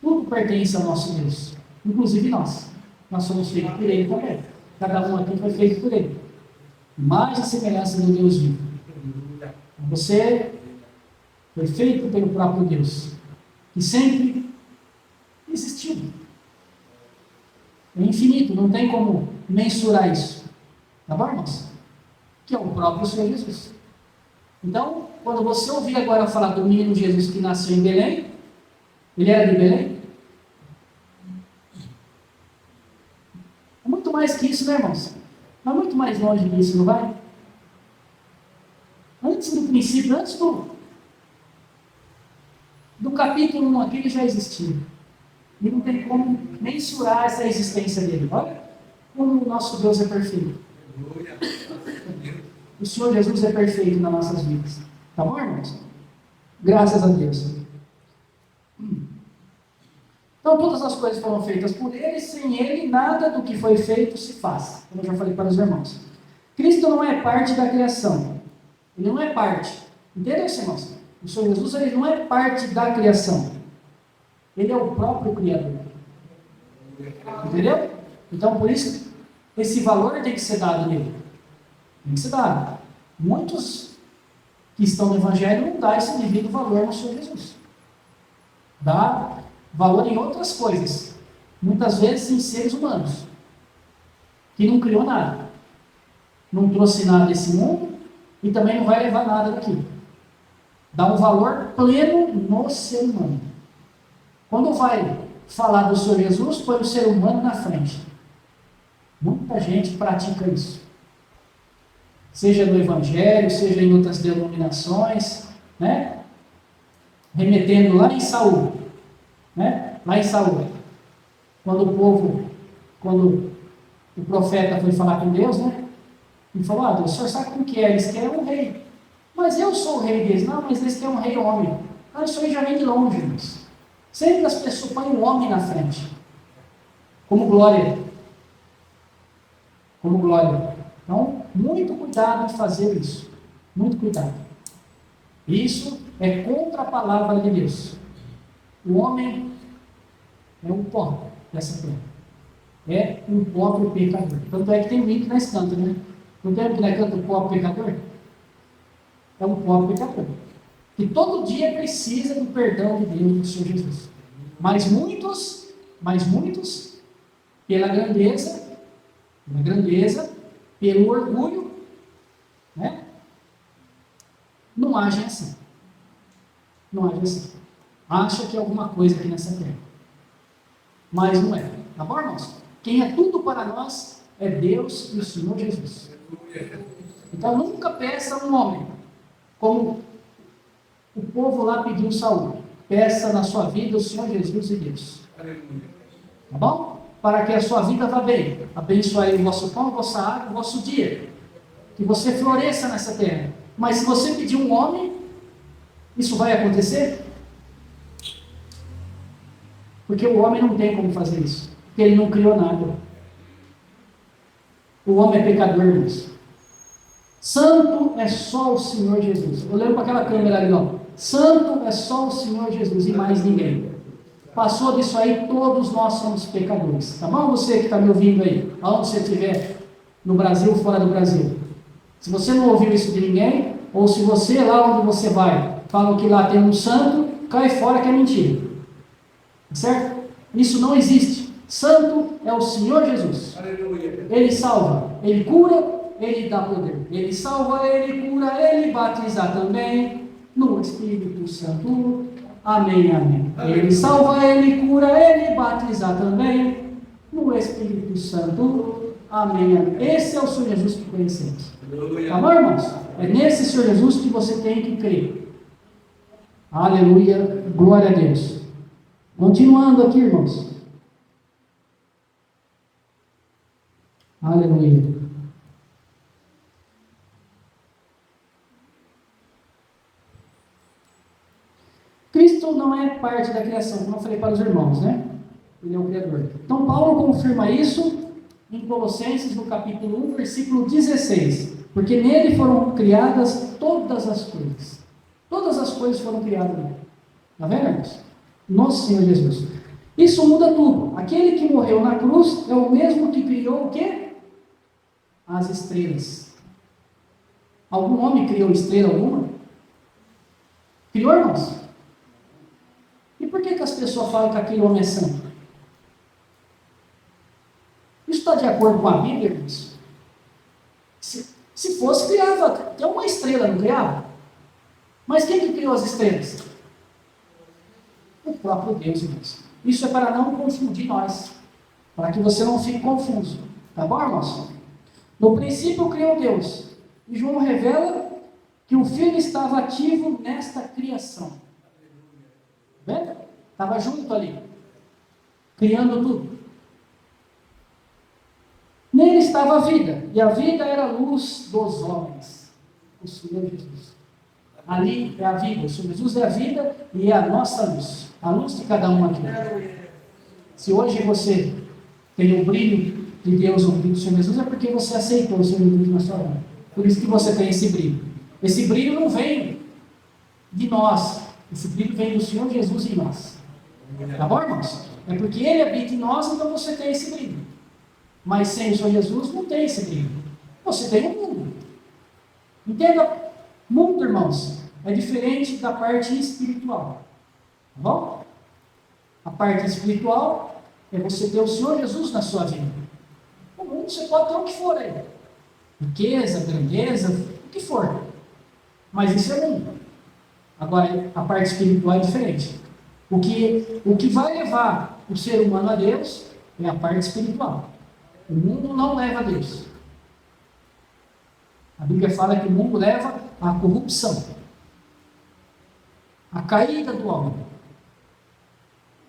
Tudo pertence ao nosso Deus, inclusive nós. Nós somos feitos por Ele também. Cada um aqui foi feito por Ele. Mais a semelhança do Deus vivo. Você foi feito pelo próprio Deus, que sempre existiu. É infinito, não tem como mensurar isso. Tá bom, irmãos? Que é o próprio Senhor Jesus. Então, quando você ouvir agora falar do menino Jesus que nasceu em Belém, ele era de Belém? É muito mais que isso, né, irmãos? Vai muito mais longe disso, não vai? Antes do princípio, antes do capítulo 1 aqui, ele já existia. E não tem como mensurar essa existência dele. Olha como o nosso Deus é perfeito. O Senhor Jesus é perfeito nas nossas vidas. Tá bom, irmãos? Graças a Deus. Então, todas as coisas foram feitas por Ele, sem Ele, nada do que foi feito se faz. Como eu já falei para os irmãos. Cristo não é parte da criação. Ele não é parte. Entendeu, irmãos? O Senhor Jesus ele não é parte da criação. Ele é o próprio Criador. Entendeu? Então, por isso, esse valor tem que ser dado nele. Tem que ser dado. Muitos que estão no Evangelho não dão esse devido valor no Senhor Jesus. Dá valor em outras coisas. Muitas vezes em seres humanos. Que não criou nada. Não trouxe nada desse mundo e também não vai levar nada daqui. Dá um valor pleno no ser humano. Quando vai falar do Senhor Jesus, põe o ser humano na frente. Muita gente pratica isso. Seja no Evangelho, seja em outras denominações, né? Remetendo lá em Saul, né? Lá em Saul, quando o profeta foi falar com Deus, né? E falou, Deus, o senhor sabe como que é? Eles querem um rei. Mas eu sou o rei deles. Não, mas eles querem um rei homem. Isso aí já vem de longe, irmãos. Sempre as pessoas põem um homem na frente. Como glória. Como glória. Então, muito cuidado de fazer isso. Muito cuidado. Isso é contra a palavra de Deus. O homem é um pó dessa terra. É um pobre pecador. Tanto é que tem um hino que nós cantamos, né? Não tem um que nós canta o pobre pecador? é um pobre pecador, que todo dia precisa do perdão de Deus, do Senhor Jesus. Mas muitos, pela grandeza, pelo orgulho, né? Não agem assim. Acha que é alguma coisa aqui nessa terra. Mas não é. Tá bom, irmãos? Quem é tudo para nós é Deus e o Senhor Jesus. Então nunca peça a um homem, como o povo lá pediu Saul. Peça na sua vida o Senhor Jesus e Deus. Tá bom? Para que a sua vida vá bem. Abençoe o vosso pão, a vossa água, o vosso dia. Que você floresça nessa terra. Mas se você pedir um homem, isso vai acontecer? Porque o homem não tem como fazer isso. Porque ele não criou nada. O homem é pecador, irmãos. Santo é só o Senhor Jesus. Olhando para aquela câmera ali, ó. Santo é só o Senhor Jesus e mais ninguém. Passou disso aí, todos nós somos pecadores. Tá bom? Você que está me ouvindo aí, aonde você estiver, no Brasil ou fora do Brasil. Se você não ouviu isso de ninguém, ou se você, lá onde você vai, fala que lá tem um santo, cai fora que é mentira. Certo? Isso não existe. Santo é o Senhor Jesus. Ele salva, Ele cura, Ele dá poder. Ele salva, Ele cura, Ele batiza também no Espírito Santo. Amém, amém. Ele salva, Ele cura, Ele batiza também no Espírito Santo. Amém, amém. Esse é o Senhor Jesus que conhecemos. Tá bom, irmãos? É nesse Senhor Jesus que você tem que crer. Aleluia, glória a Deus. Continuando aqui, irmãos. Aleluia. Cristo não é parte da criação, como eu falei para os irmãos, né? Ele é o Criador. Então, Paulo confirma isso em Colossenses, no capítulo 1, versículo 16. Porque nele foram criadas todas as coisas. Todas as coisas foram criadas nele. Está vendo, irmãos? Nosso Senhor Jesus. Isso muda tudo. Aquele que morreu na cruz é o mesmo que criou o quê? As estrelas. Algum homem criou estrela alguma? Criou, irmãos? E por que as pessoas falam que aquele homem é santo? Isso está de acordo com a Bíblia, irmãos? Se fosse, criava até uma estrela, não criava? Mas quem que criou as estrelas? O próprio Deus, irmãos. Isso é para não confundir nós. Para que você não fique confuso. Tá bom, irmãos? No princípio criou Deus. E João revela que o Filho estava ativo nesta criação. Vendo? Estava junto ali. Criando tudo. Nele estava a vida. E a vida era a luz dos homens. O Senhor Jesus. Ali é a vida. O Senhor Jesus é a vida e é a nossa luz. A luz de cada um aqui. Se hoje você tem o brilho de Deus, o brilho do Senhor Jesus, é porque você aceitou o Senhor Jesus na sua vida. Por isso que você tem esse brilho. Esse brilho não vem de nós. Esse brilho vem do Senhor Jesus em nós. Tá bom, irmãos? É porque Ele habita em nós, então você tem esse brilho. Mas sem o Senhor Jesus não tem esse brilho. Você tem o mundo. Entenda, mundo, irmãos, é diferente da parte espiritual. Tá bom? A parte espiritual é você ter o Senhor Jesus na sua vida. O mundo você pode ter o que for aí. Riqueza, grandeza, o que for. Mas isso é mundo. Agora, a parte espiritual é diferente. O que vai levar o ser humano a Deus é a parte espiritual. O mundo não leva a Deus. A Bíblia fala que o mundo leva à corrupção, à caída do homem.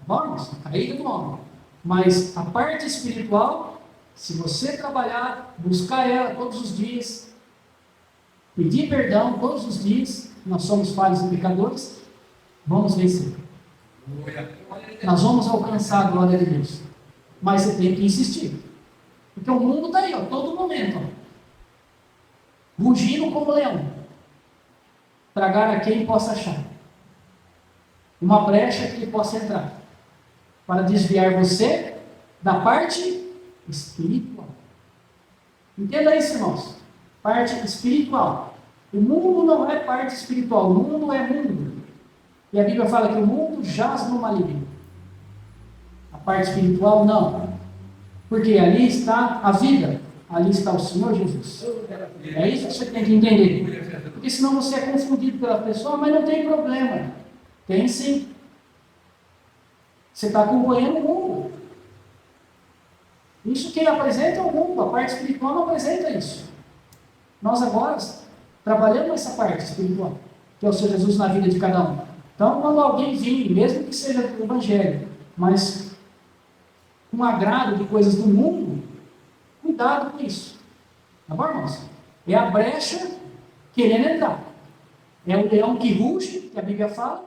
Vamos? A caída do homem. Mas a parte espiritual, se você trabalhar, buscar ela todos os dias, pedir perdão todos os dias, nós somos falhos e pecadores, vamos vencer. Nós vamos alcançar a glória de Deus. Mas você tem que insistir. Porque o mundo está aí, ó, todo momento. Ó, rugindo como leão. Tragar a quem possa achar. Uma brecha que ele possa entrar. Para desviar você da parte espiritual. Entenda isso, irmãos. Parte espiritual. O mundo não é parte espiritual, o mundo é mundo. E a Bíblia fala que o mundo jaz no maligno. A parte espiritual, não. Porque ali está a vida, ali está o Senhor Jesus. É isso que você tem que entender. Porque senão você é confundido pela pessoa, mas não tem problema. Tem sim. Você está acompanhando o mundo. Isso quem apresenta é o mundo, a parte espiritual não apresenta isso. Nós agora trabalhamos essa parte espiritual, que é o Senhor Jesus na vida de cada um. Então, quando alguém vir, mesmo que seja do Evangelho, mas com agrado de coisas do mundo, cuidado com isso. Tá bom, irmãos? É a brecha querendo entrar. É o leão que ruge, que a Bíblia fala,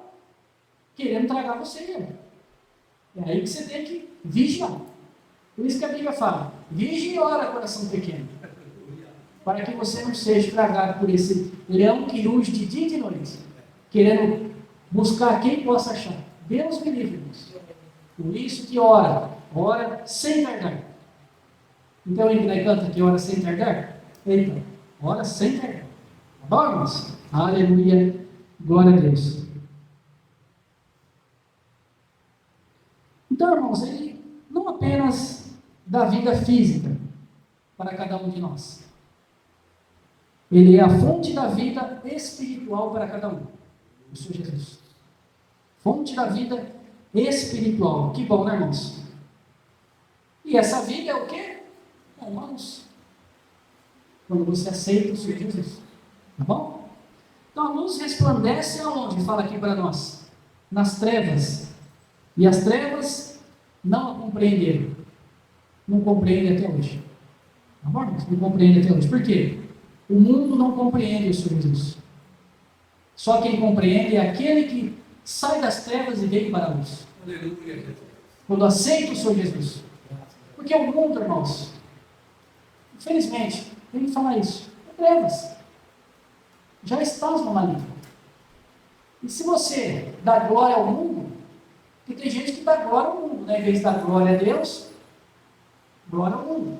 querendo tragar você. É aí que você tem que vigiar. Por isso que a Bíblia fala, vigie e ora, coração pequeno, para que você não seja tragado por esse leão que ruge de dia e de noite, querendo buscar quem possa achar. Deus me livre, irmãos. Por isso que ora sem tardar. Então ele vai canta que ora sem tardar? Então, ora sem tardar. Tá bom, irmãos? Aleluia, glória a Deus. Então, irmãos, ele não apenas dá vida física para cada um de nós. Ele é a fonte da vida espiritual para cada um. O Senhor Jesus. Fonte da vida espiritual. Que bom, né, irmãos? E essa vida é o quê? É uma luz. Quando você aceita o Senhor Jesus. Tá bom? Então a luz resplandece aonde? Fala aqui para nós. Nas trevas. E as trevas não a compreenderam. Não compreendem até hoje. Tá bom, irmãos? Não compreendem até hoje. Por quê? O mundo não compreende o Senhor Jesus. Só quem compreende é aquele que sai das trevas e vem para a luz. Quando aceita o Senhor Jesus. Porque o mundo, irmãos, infelizmente, tem que falar isso, é trevas. Já estás no maligno. E se você dá glória ao mundo, porque tem gente que dá glória ao mundo, né? Em vez de dar glória a Deus, glória ao mundo.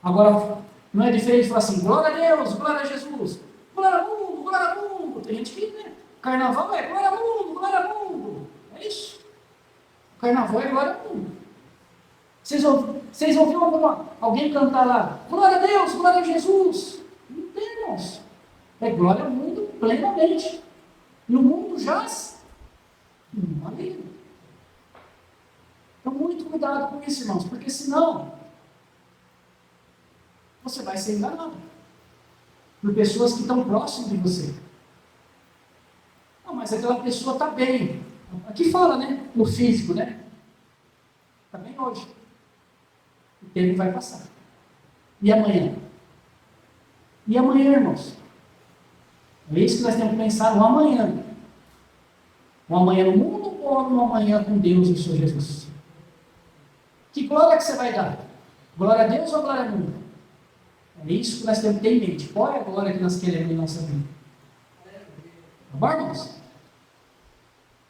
Agora, não é diferente falar assim, glória a Deus, glória a Jesus, glória ao mundo, glória ao mundo. Tem gente que, né? Carnaval é glória ao mundo, glória ao mundo. É isso. O carnaval é glória ao mundo. Vocês ouviram alguém cantar lá, glória a Deus, glória a Jesus? Não tem, irmãos. É glória ao mundo plenamente. E o mundo jaz no maligno. Então, muito cuidado com isso, irmãos, porque senão você vai ser enganado por pessoas que estão próximas de você. Não, mas aquela pessoa está bem. Aqui fala, né? No físico, né? Está bem hoje. O tempo vai passar. E amanhã? E amanhã, irmãos? É isso que nós temos que pensar no amanhã. Um amanhã no mundo ou um amanhã com Deus e o Senhor Jesus? Que glória que você vai dar? Glória a Deus ou glória ao mundo? É isso que nós temos que ter em mente. Qual é a glória que nós queremos em nossa vida? Tá bom, irmãos?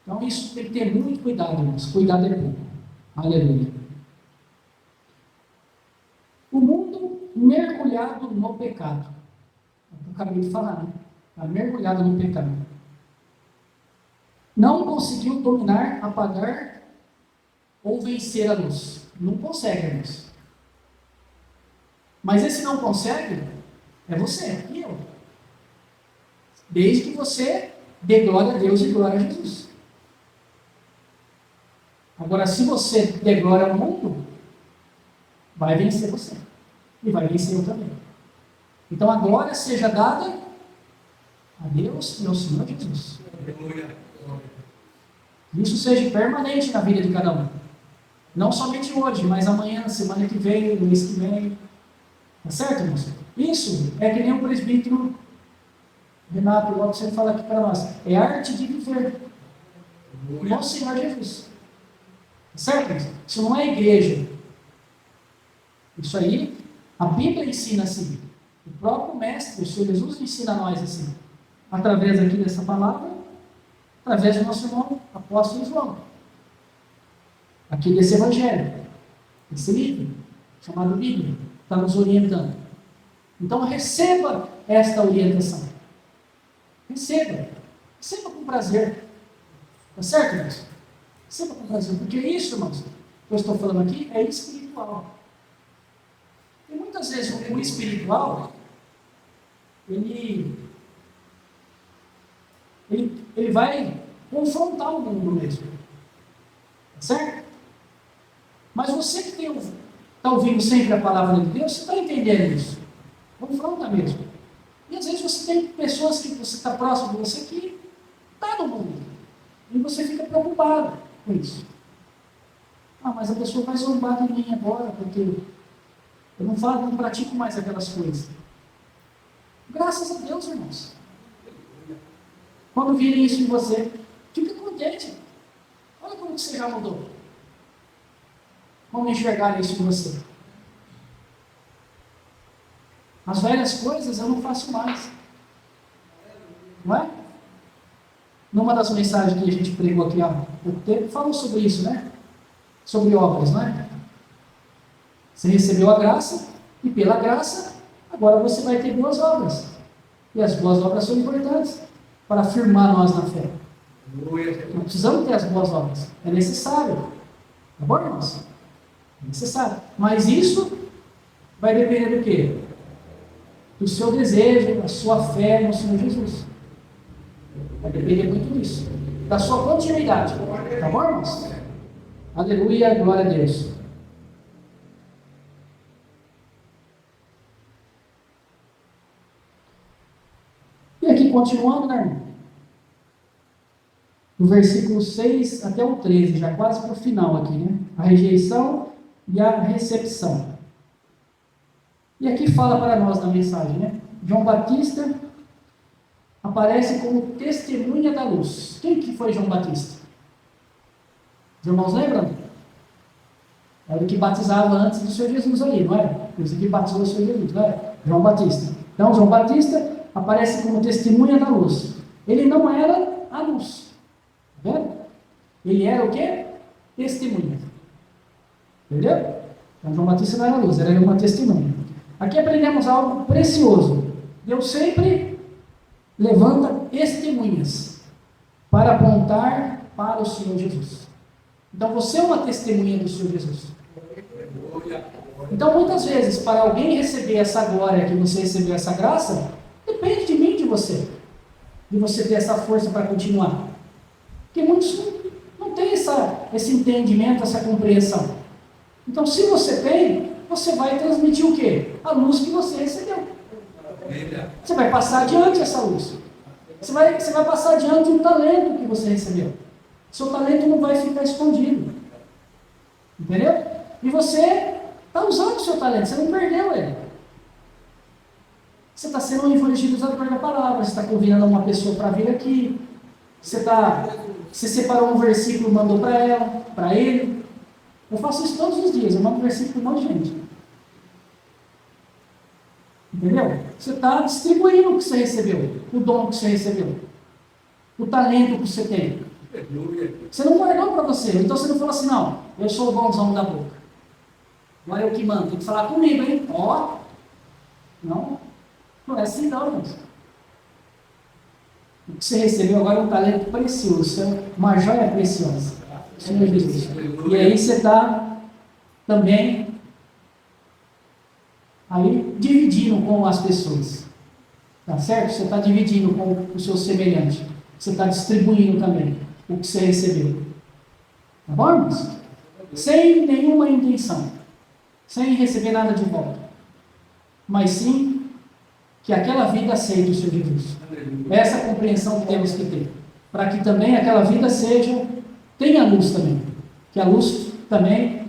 Então isso tem que ter muito cuidado, irmãos. Cuidado é pouco. Aleluia. O mundo mergulhado no pecado. Eu acabei de falar, né? Está mergulhado no pecado. Não conseguiu dominar, apagar ou vencer a luz. Não consegue, irmãos. Mas esse não consegue é você e eu. Desde que você dê glória a Deus e glória a Jesus. Agora, se você der glória ao mundo, vai vencer você. E vai vencer eu também. Então a glória seja dada a Deus e ao Senhor Jesus. Isso seja permanente na vida de cada um. Não somente hoje, mas amanhã, semana que vem, no mês que vem. Tá certo, irmãos? Isso é que nem o presbítero Renato, igual você fala aqui para nós. É arte de viver. No Senhor Jesus. Tá certo, irmãos? Isso não é igreja. Isso aí, a Bíblia ensina assim. O próprio Mestre, o Senhor Jesus, ensina a nós assim. Através aqui dessa palavra, através do nosso irmão, apóstolo João. Aqui desse Evangelho, desse livro, chamado Bíblia, está nos orientando. Então receba esta orientação. Receba. Receba com prazer. Tá certo, irmãos? Receba com prazer. Porque isso, irmãos, que eu estou falando aqui é espiritual. E muitas vezes o espiritual, ele vai confrontar o mundo mesmo. Tá certo? Mas você que está ouvindo sempre a palavra de Deus, você está entendendo isso. Confronta mesmo. E às vezes você tem pessoas que você está próximo de você que está no mundo. E você fica preocupado com isso. Ah, mas a pessoa vai zombar de mim agora, porque eu não pratico mais aquelas coisas. Graças a Deus, irmãos. Quando virem isso em você, fica contente. Olha como você já mudou. Vamos enxergar isso em você. As velhas coisas eu não faço mais. Não é? Numa das mensagens que a gente pregou aqui há pouco tempo, falou sobre isso, né? Sobre obras, não é? Você recebeu a graça, e pela graça, agora você vai ter boas obras. E as boas obras são importantes para firmar nós na fé. Não precisamos ter as boas obras. É necessário. Tá bom, irmãos? É necessário. Mas isso vai depender do quê? Do seu desejo, da sua fé no Senhor Jesus. Vai depender muito disso. Da sua continuidade. Tá bom, irmãos? Aleluia, glória a Deus. E aqui, continuando, né, irmão? Do versículo 6 até o 13, já quase para o final aqui, né? A rejeição e a recepção. E aqui fala para nós na mensagem, né? João Batista aparece como testemunha da luz. Quem que foi João Batista? Os irmãos lembram? Era o que batizava antes do Senhor Jesus ali, não era? Esse que batizou o Senhor Jesus, não era? João Batista. Então, João Batista aparece como testemunha da luz. Ele não era a luz. Tá vendo? Ele era o quê? Testemunha. Entendeu? Então, João Batista não era a luz, ele era uma testemunha. Aqui aprendemos algo precioso. Deus sempre levanta testemunhas para apontar para o Senhor Jesus. Então você é uma testemunha do Senhor Jesus. Então muitas vezes, para alguém receber essa glória que você recebeu, essa graça, depende de mim, de você ter essa força para continuar. Porque muitos não têm esse entendimento, essa compreensão. Então se você tem, você vai transmitir o quê? A luz que você recebeu. Você vai passar adiante essa luz. Você vai passar adiante o talento que você recebeu. Seu talento não vai ficar escondido. Entendeu? E você está usando o seu talento, você não perdeu ele. Você está sendo um evangelizador da palavra, você está convidando uma pessoa para vir aqui. Você separou um versículo e mandou para ela, para ele. Eu faço isso todos os dias, eu mando um versículo para um monte de gente. Entendeu? Você está distribuindo o que você recebeu, o dom que você recebeu, o talento que você tem. Você não guardou para você, então você não falou assim, não, eu sou o bonzão da boca. Agora eu que mando, tem que falar comigo, hein? Ó, não é assim não, irmãos. O que você recebeu agora é um talento precioso, uma joia preciosa. Senhor Jesus. E aí você está também aí dividindo com as pessoas. Tá certo? Você está dividindo com o seu semelhante. Você está distribuindo também o que você recebeu. Tá bom, irmãos? Sem nenhuma intenção. Sem receber nada de volta. Mas sim que aquela vida aceite o Senhor Jesus. Essa é a compreensão que temos que ter. Para que também aquela vida tenha luz também. Que a luz também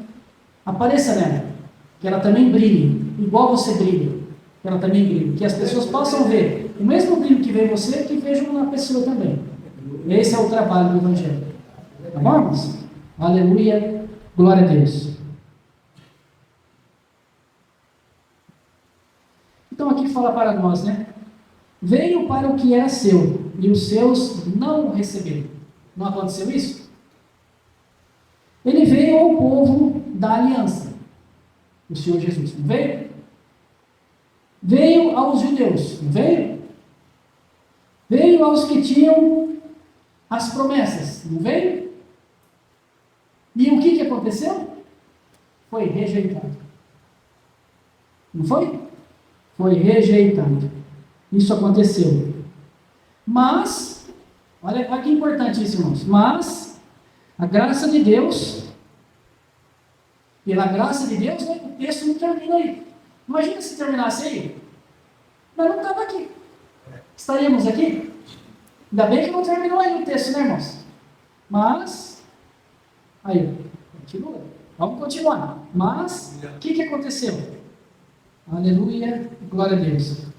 apareça nela. Que ela também brilhe. Igual você brilha. Que ela também brilhe. Que as pessoas possam ver o mesmo brilho que vê você, que vejam na pessoa também. Esse é o trabalho do Evangelho. Tá bom, irmãos? Aleluia. Glória a Deus. Então aqui fala para nós, né? Veio para o que era seu, e os seus não o receberam. Não aconteceu isso? Ele veio ao povo da aliança, o Senhor Jesus, não veio? veio aos judeus, não veio? Veio aos que tinham as promessas, não veio? E o que aconteceu? Foi rejeitado. Não foi? Foi rejeitado. Isso aconteceu. Mas, olha que importante isso, irmãos. Mas, a graça de Deus, pela graça de Deus, né, o texto não termina aí. Imagina se terminasse aí. Nós não estávamos aqui. Estaríamos aqui? Ainda bem que não terminou aí o texto, né, irmãos? Mas, aí, continua. Vamos continuar. Mas, o que aconteceu? Aleluia, glória a Deus.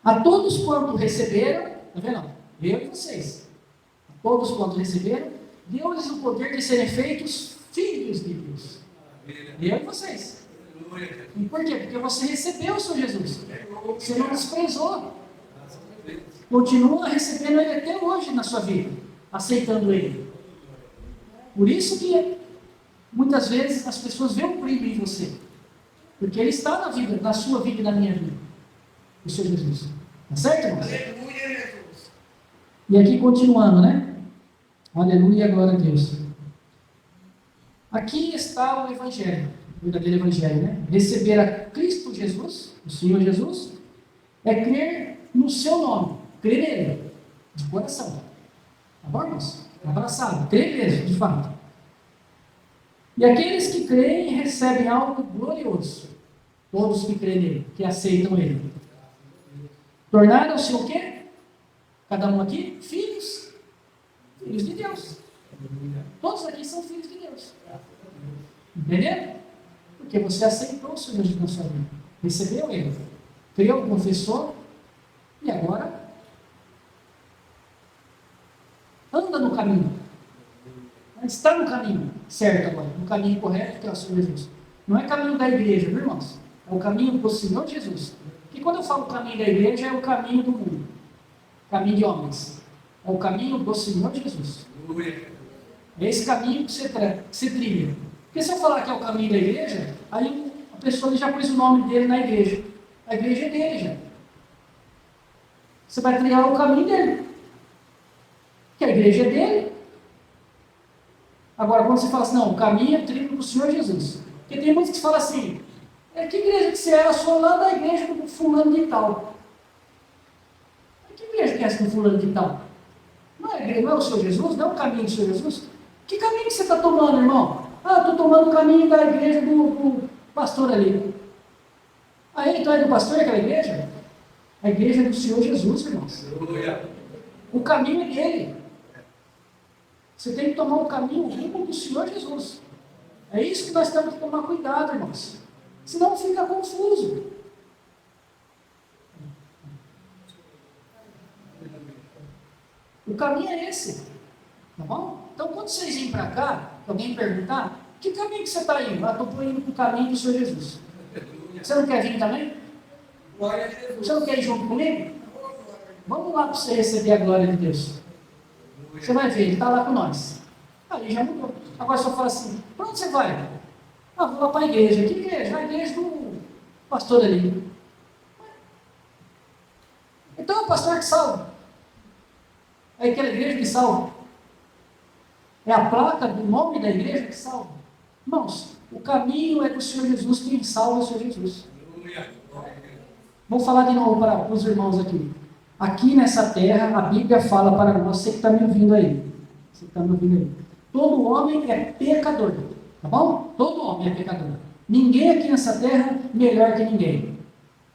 A todos quanto receberam, tá vendo? Eu e vocês. A todos quanto receberam, deu-lhes o poder de serem feitos filhos de Deus. Eu e vocês. E por quê? Porque você recebeu o Senhor Jesus. Você não desprezou. Continua recebendo Ele até hoje na sua vida, aceitando Ele. Por isso que muitas vezes as pessoas veem um brilho em você. Porque Ele está na vida, na sua vida e na minha vida. O Senhor Jesus. Tá certo, irmãos? E aqui continuando, né? Aleluia, glória a Deus. Aqui está o Evangelho, o verdadeiro Evangelho, né? Receber a Cristo Jesus, o Senhor Jesus, é crer no seu nome, crer nele, de coração. Tá bom, irmãos? Abraçado, crer mesmo, de fato. E aqueles que creem recebem algo glorioso. Todos que creem nele, que aceitam ele. Tornaram-se o quê? Cada um aqui, filhos de Deus. Todos aqui são filhos de Deus. Entenderam? Porque você aceitou o Senhor Jesus na sua vida. Recebeu ele. Creu, confessou. E agora anda no caminho. Está no caminho certo agora. No caminho correto que é o Senhor Jesus. Não é caminho da igreja, viu, irmãos? É o caminho do Senhor Jesus. Porque quando eu falo caminho da igreja, é o caminho do mundo. Caminho de homens. É o caminho do Senhor Jesus. É esse caminho que você trilha. Porque se eu falar que é o caminho da igreja, aí a pessoa já pôs o nome dele na igreja. A igreja é dele já. Você vai trilhar o caminho dele. Porque a igreja é dele. Agora, quando você fala assim, não, o caminho é trilho do Senhor Jesus. Porque tem muitos que falam assim, que igreja que você é? Eu sou lá da igreja do fulano de tal. Que igreja que é essa do fulano de tal? Não é o Senhor Jesus? Não é o caminho do Senhor Jesus? Que caminho que você está tomando, irmão? Ah, estou tomando o caminho da igreja do pastor ali. Ah, então é do pastor aquela igreja? A igreja é do Senhor Jesus, irmãos. O caminho é dele. Você tem que tomar o caminho rumo do Senhor Jesus. É isso que nós temos que tomar cuidado, irmãos. Senão fica confuso. O caminho é esse. Tá bom? Então, quando vocês virem para cá, alguém perguntar, que caminho que você está indo? Ah, estou indo para o caminho do Senhor Jesus. Você não quer vir também? Você não quer ir junto comigo? Vamos lá para você receber a glória de Deus. Você vai ver, Ele está lá com nós. Aí já mudou. Agora só fala assim, para onde você vai? Ah, vou lá para a igreja. Que igreja? A igreja do pastor ali. Então é o pastor que salva. É aquela igreja que salva. É a placa do nome da igreja que salva. Irmãos, o caminho é do Senhor Jesus, quem salva é o Senhor Jesus. Vou falar de novo para os irmãos aqui. Aqui nessa terra, a Bíblia fala para nós, você que está me ouvindo aí. Você que está me ouvindo aí. Todo homem é pecador. Tá bom? Todo homem é pecador. Ninguém aqui nessa terra melhor que ninguém.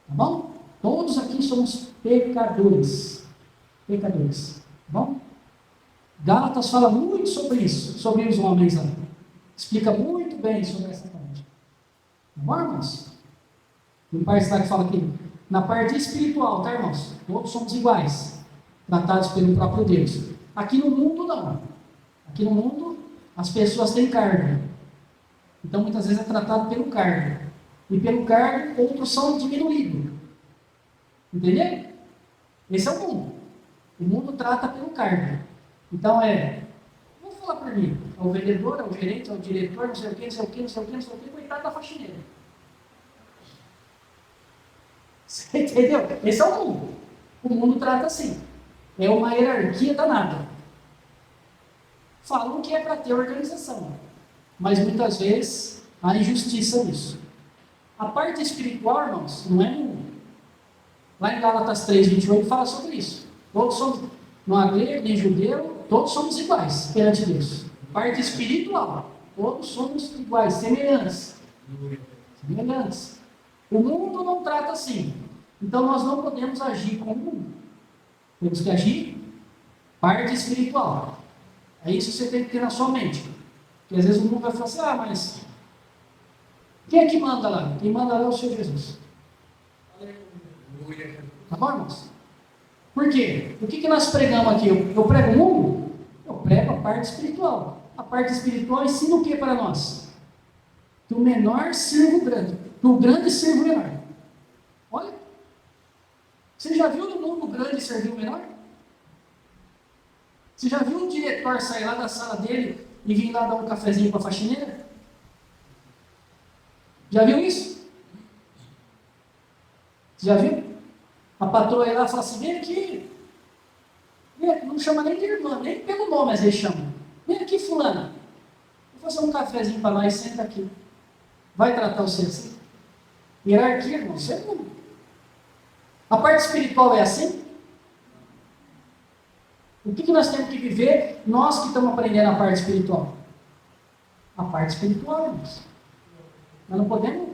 Tá bom? Todos aqui somos pecadores. Pecadores. Tá bom? Gálatas fala muito sobre isso, sobre os homens lá. Explica muito bem sobre essa parte. Tá bom, irmãos? Tem um país lá que fala aqui, na parte espiritual, tá, irmãos? Todos somos iguais, tratados pelo próprio Deus. Aqui no mundo, não. Aqui no mundo, as pessoas têm cargo. Então, muitas vezes é tratado pelo cargo. E pelo cargo, outros são diminuídos. Entendeu? Esse é o mundo. O mundo trata pelo cargo. Então, vamos falar por mim, é o vendedor, é o gerente, é o diretor, não sei o que, não sei o que, não sei o que, não sei o que, coitado da faxineira. Você entendeu? Esse é o mundo. O mundo trata assim. É uma hierarquia danada. Falam que é para ter organização, mas muitas vezes há injustiça nisso. A parte espiritual, irmãos, não é nenhuma. Lá em Gálatas 3:28 fala sobre isso. Todos somos, não há grego nem judeu, todos somos iguais perante Deus. Parte espiritual, todos somos iguais, semelhantes. Semelhantes. O mundo não trata assim. Então nós não podemos agir como o mundo. Temos que agir parte espiritual. É isso que você tem que ter na sua mente. Porque às vezes o mundo vai falar assim, mas quem é que manda lá? Quem manda lá é o Senhor Jesus. Tá bom, irmãos? Por quê? O que nós pregamos aqui? Eu prego o mundo? Eu prego a parte espiritual. A parte espiritual ensina o que para nós? Que o menor sirva o grande. Que o grande sirva o menor. Olha. Você já viu no mundo o grande servir o menor? Você já viu um diretor sair lá da sala dele e vir lá dar um cafezinho para a faxineira? Já viu isso? Já viu? A patroa ir lá e fala assim, vem aqui. Não chama nem de irmã, nem pelo nome às vezes chama. Vem aqui, fulana. Vou fazer um cafezinho para nós, senta aqui. Vai tratar você assim? Hierarquia, irmão, isso é tudo. A parte espiritual é assim? O que nós temos que viver, nós que estamos aprendendo a parte espiritual? A parte espiritual, irmãos. Nós não podemos,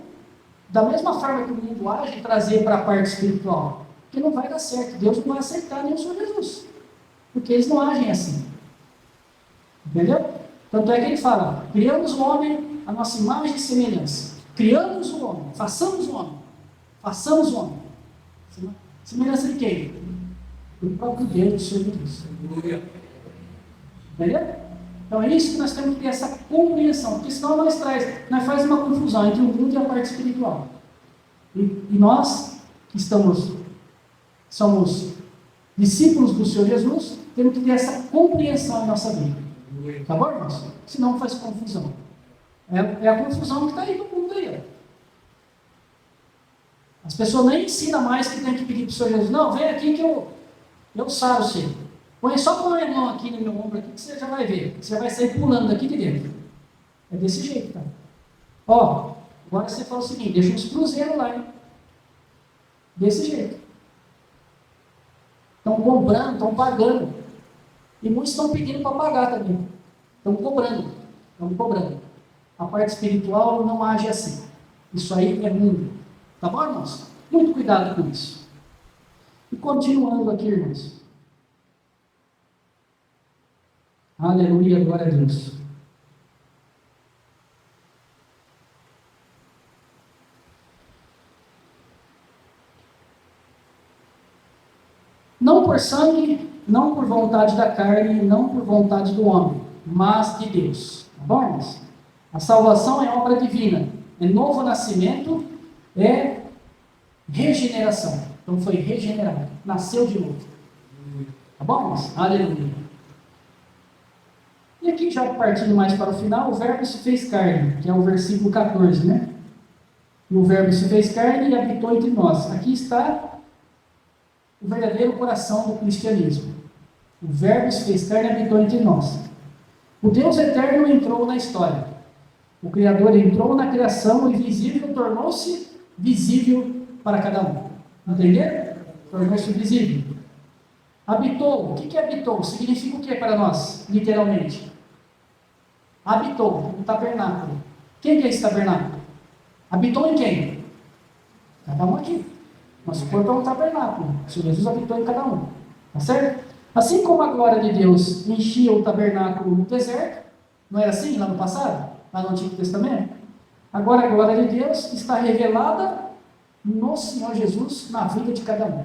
da mesma forma que o mundo age, trazer para a parte espiritual. Porque não vai dar certo. Deus não vai aceitar nem o Senhor Jesus. Porque eles não agem assim. Entendeu? Tanto é que ele fala, criamos o homem a nossa imagem e semelhança. Criamos o homem, façamos o homem. Façamos o homem. Semelhança de quem? Do próprio Deus, do Senhor Jesus. Entendeu? Então é isso que nós temos que ter essa compreensão, porque senão nós faz uma confusão entre o mundo e a parte espiritual. E nós, que somos discípulos do Senhor Jesus, temos que ter essa compreensão em nossa vida. Tá bom, irmãos? Senão faz confusão. É a confusão que está aí no mundo aí. As pessoas nem ensinam mais que tem que pedir para o Senhor Jesus. Não, vem aqui que eu saro você. Só põe a mão aqui no meu ombro aqui que você já vai ver. Você vai sair pulando daqui de dentro. É desse jeito, tá? Agora você fala o seguinte, deixa uns cruzeiros lá, hein? Desse jeito. Estão comprando, estão pagando. E muitos estão pedindo para pagar também. Estão cobrando. A parte espiritual não age assim. Isso aí é mundo. Tá bom, irmãos? Muito cuidado com isso. E continuando aqui, irmãos. Aleluia, glória a Deus. Não por sangue, não por vontade da carne, não por vontade do homem, mas de Deus. Tá bom, irmãos? A salvação é obra divina. É novo nascimento, é regeneração. Então foi regenerado. Nasceu de novo. Tá bom, irmãos? Aleluia. E aqui, já partindo mais para o final, o verbo se fez carne, que é o versículo 14, né? E o verbo se fez carne e habitou entre nós. Aqui está o verdadeiro coração do cristianismo. O verbo se fez carne e habitou entre nós. O Deus eterno entrou na história. O Criador entrou na criação e visível tornou-se visível para cada um. Entenderam? Tornou-se visível. Habitou. O que habitou? Significa o que para nós, literalmente? Habitou, um tabernáculo. Quem que é esse tabernáculo? Habitou em quem? Cada um aqui. Nosso corpo é um tabernáculo. O Senhor Jesus habitou em cada um. Tá certo? Assim como a glória de Deus enchia o tabernáculo no deserto, não era assim lá no passado? Lá no Antigo Testamento? Agora a glória de Deus está revelada no Senhor Jesus, na vida de cada um.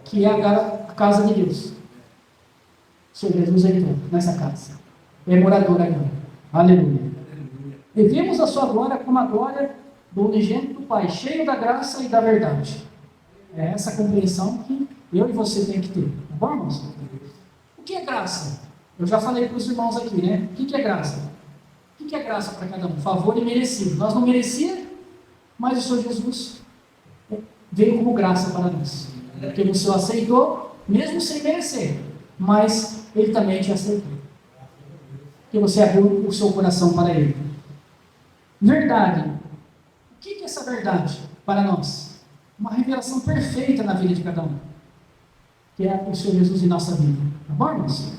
Que é a casa de Deus. O Senhor Jesus entrou nessa casa. É morador agora. Aleluia. E vimos a sua glória como a glória do unigênito do Pai, cheio da graça e da verdade. É essa compreensão que eu e você tem que ter. Tá bom, irmãos? O que é graça? Eu já falei para os irmãos aqui, né? O que é graça? O que é graça para cada um? Favor e merecido. Nós não merecíamos, mas o Senhor Jesus veio como graça para nós. Porque você o aceitou, mesmo sem merecer, mas Ele também te aceitou. Porque você abriu o seu coração para Ele. Verdade. O que é essa verdade para nós? Uma revelação perfeita na vida de cada um. Que é o Senhor Jesus em nossa vida. Tá bom, irmãos?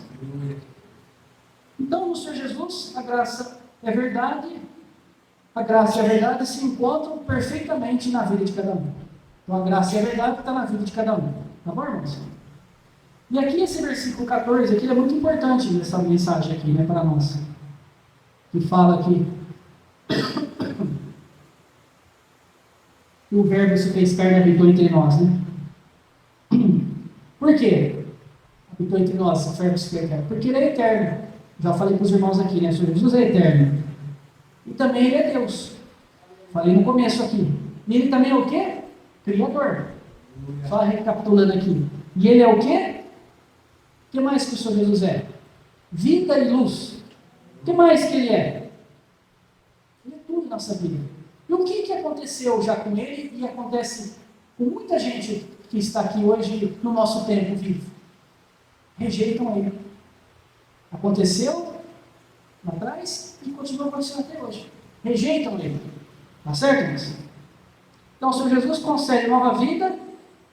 Então, no Senhor Jesus, a graça é verdade. A graça e a verdade se encontram perfeitamente na vida de cada um. Então, a graça e a verdade está na vida de cada um. Tá bom, irmãos? E aqui, esse versículo 14, aqui é muito importante nessa mensagem aqui, né, para nós. Que fala aqui que o verbo se fez carne e habitou entre nós, né? Por quê? Habitou entre nós, o verbo se fez carne. Porque Ele é eterno. Já falei para os irmãos aqui, né? O Senhor Jesus é eterno. E também Ele é Deus. Falei no começo aqui. E Ele também é o quê? Criador. Só recapitulando aqui. E Ele é o quê? O que mais que o Senhor Jesus é? Vida e luz. O que mais que Ele é? Ele é tudo na nossa vida. E o que aconteceu já com Ele e acontece com muita gente que está aqui hoje no nosso tempo vivo? Rejeitam Ele. Aconteceu lá atrás e continua acontecendo até hoje. Rejeitam Ele. Tá certo, irmãos? Então, o Senhor Jesus concede nova vida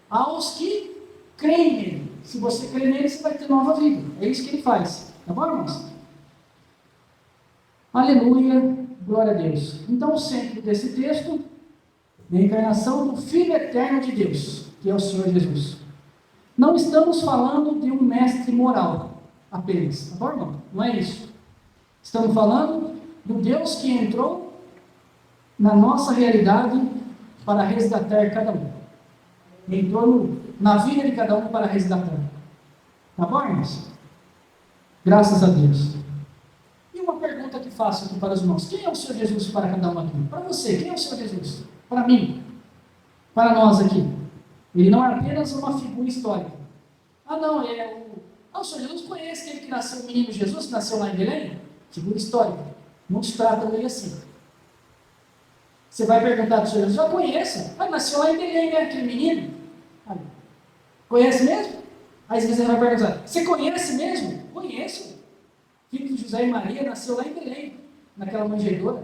aos que creem nele. Se você crê nele, você vai ter nova vida. É isso que Ele faz. Tá bom, irmãos? Aleluia. Glória a Deus. Então, o centro desse texto é a encarnação do Filho Eterno de Deus, que é o Senhor Jesus. Não estamos falando de um mestre moral apenas, tá bom, irmão? Não é isso. Estamos falando do Deus que entrou na nossa realidade para resgatar cada um. Entrou na vida de cada um para resgatar. Tá bom, irmãos? Graças a Deus. E uma pergunta que faço aqui para os irmãos: quem é o Senhor Jesus para cada um aqui? Para você, quem é o Senhor Jesus? Para mim? Para nós aqui? Ele não é apenas uma figura histórica. Ah, não, o Senhor Jesus conhece aquele que nasceu, o menino Jesus, que nasceu lá em Belém? Figura histórica. Muitos tratam ele assim. Você vai perguntar para o Senhor Jesus: já conheço. Ah, nasceu lá em Belém, né, aquele menino? Ah, conhece mesmo? Aí você vai perguntar: você conhece mesmo? Conheço. Filho de José e Maria, nasceu lá em Belém, naquela manjedoura.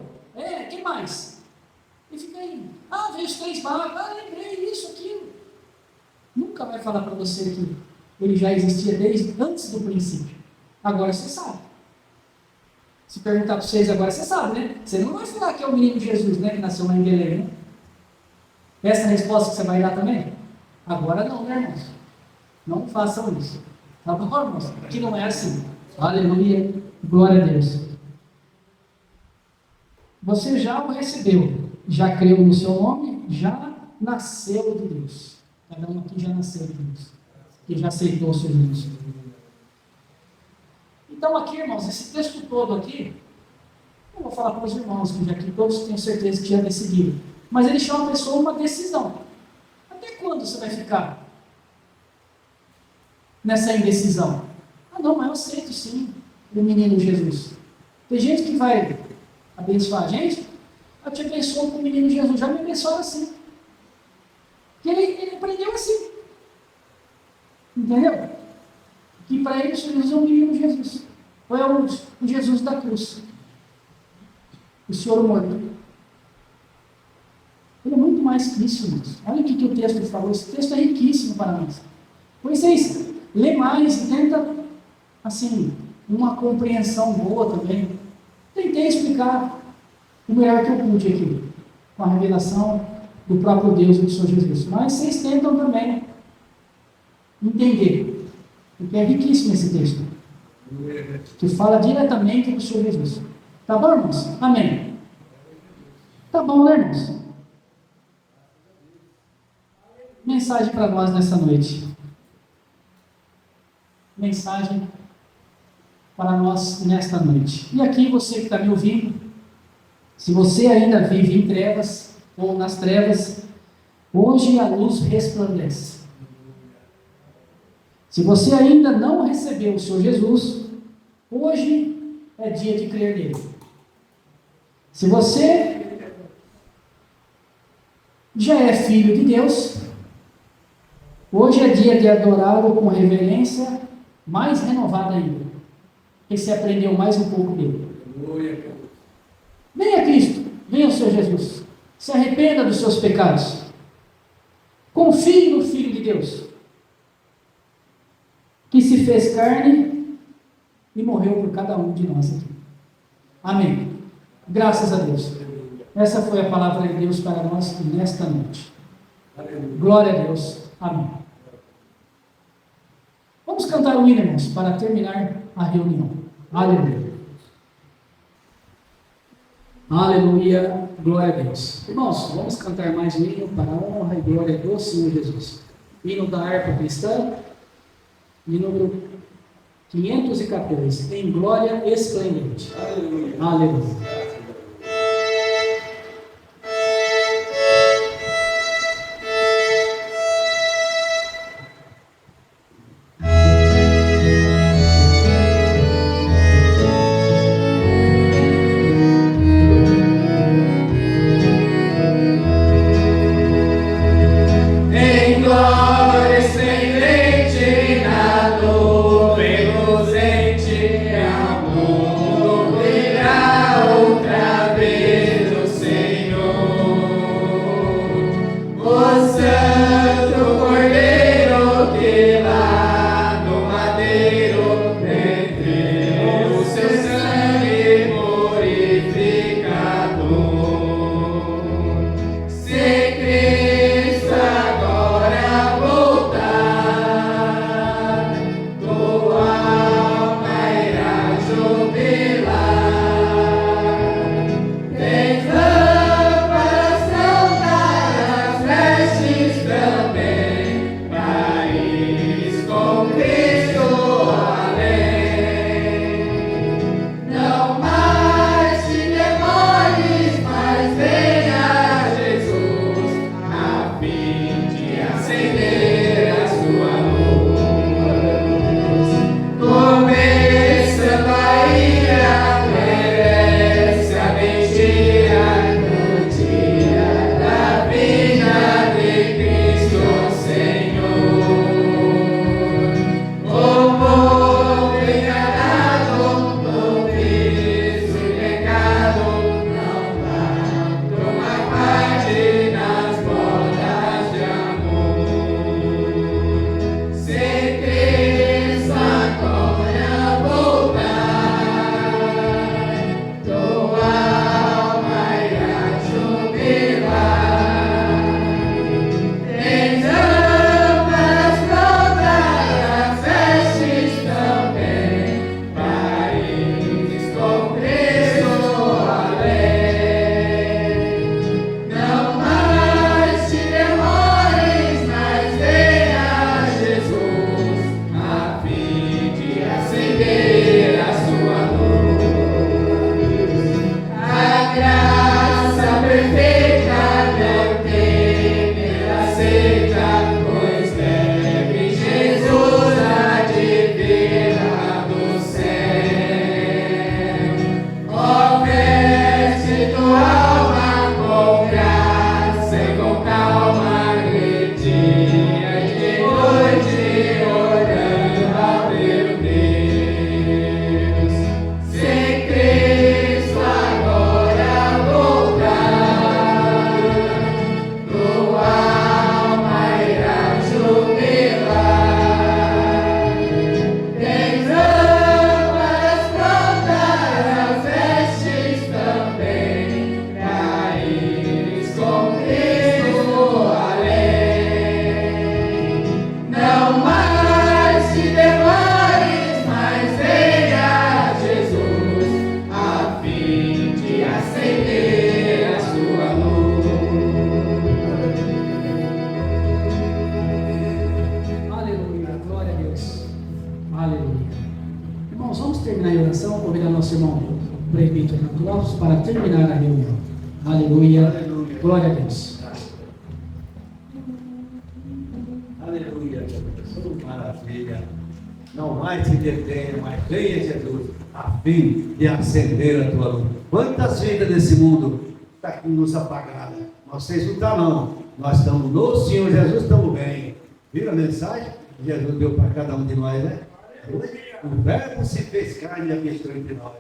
Que mais? E fica aí. Ah, veio os 3 magos. Ah, lembrei isso, aquilo. Nunca vai falar para você que ele já existia desde antes do princípio. Agora você sabe. Se perguntar para vocês agora, você sabe, né? Você não vai falar que é o menino Jesus, né? Que nasceu lá em Belém, né? Essa é a resposta que você vai dar também? Agora não, né, irmãos? Não façam isso. Tá bom, irmãos? Que não é assim. Aleluia. Glória a Deus. Você já o recebeu. Já creu no seu nome. Já nasceu de Deus. Cada um aqui já nasceu de Deus. Que já aceitou o seu Jesus. Então aqui, irmãos, esse texto todo aqui, eu vou falar para os irmãos, que já que todos tenho certeza que já decidiram, mas ele chama a pessoa a uma decisão. Até quando você vai ficar nessa indecisão? Ah, não, mas eu aceito sim o menino Jesus. Tem gente que vai abençoar a gente, eu te abençoo com o menino Jesus, já me abençoaram assim. Porque ele aprendeu assim. Entendeu? Que para ele o Senhor Jesus é o menino Jesus. Ou é o Jesus da cruz. O Senhor morto. Ele é muito mais que isso, irmãos. Olha o que o texto falou. Esse texto é riquíssimo para nós. Pois vocês lê mais e tenta, assim, uma compreensão boa também. Tentei explicar o melhor que eu pude aqui, com a revelação do próprio Deus e do Senhor Jesus. Mas vocês tentam também entender, porque é riquíssimo esse texto, que fala diretamente do Senhor Jesus. Tá bom, irmãos? Amém. Tá bom, né, irmãos? Mensagem para nós nessa noite. Mensagem para nós nesta noite. E aqui, você que está me ouvindo, se você ainda vive em trevas ou nas trevas, hoje a luz resplandece. Se você ainda não recebeu o Senhor Jesus, hoje é dia de crer nele. Se você já é filho de Deus, Hoje é dia de adorá-lo com reverência mais renovada ainda. E se aprendeu mais um pouco dele. Venha Cristo, venha o Senhor Jesus. Se arrependa dos seus pecados. Confie no Filho de Deus, que se fez carne e morreu por cada um de nós aqui. Amém. Graças a Deus. Essa foi a palavra de Deus para nós nesta noite. Glória a Deus. Amém. Vamos cantar o hino, irmãos, para terminar a reunião. Aleluia. Aleluia. Glória a Deus. Irmãos, vamos cantar mais um hino para a honra e glória do Senhor Jesus. Hino da harpa cristã, de número 514, em glória esplendente. Aleluia. Aleluia. Para terminar a reunião. Aleluia. Glória a Deus. Aleluia. Maravilha. Não mais se detenha, mas venha, Jesus, a fim de acender a tua luz. Quantas vidas desse mundo está com luz apagada? Vocês não estão, não. Nós estamos no Senhor Jesus, estamos bem. Viram a mensagem que Jesus deu para cada um de nós, né? O verbo se fez carne e habitou entre nós.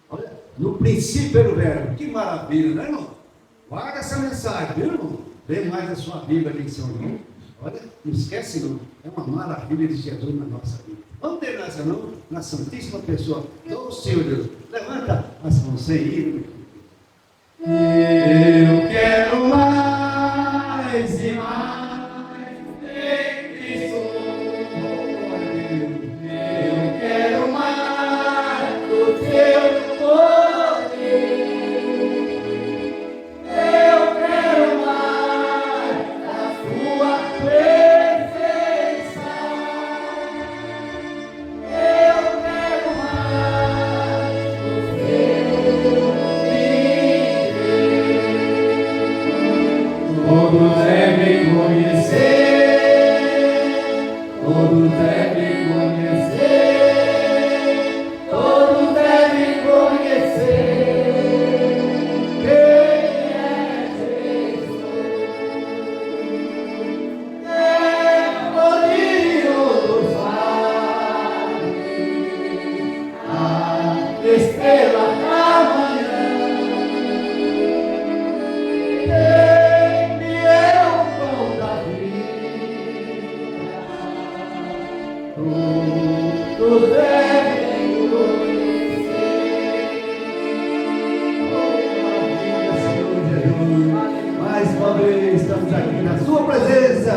Olha, no princípio era o verbo. Que maravilha, não é, irmão? Guarda essa mensagem, viu, irmão? Lê mais a sua Bíblia aqui em São João. Olha, não esquece não. É uma maravilha de Jesus na nossa vida. Vamos terminar essa não? Na Santíssima Pessoa do Senhor Deus. Levanta as mãos sem ir. Eu quero mais e mais de Cristo. Eu quero mais do teu poder. Eu quero mais da tua perfeição. Eu quero mais do teu todos devem conhecer, todos devem conhecer, todos devem conhecer quem é Jesus. É o poderio dos vales, a estrela da manhã. Todos devem conhecer. Senhor Jesus, mais uma vez estamos aqui na sua presença,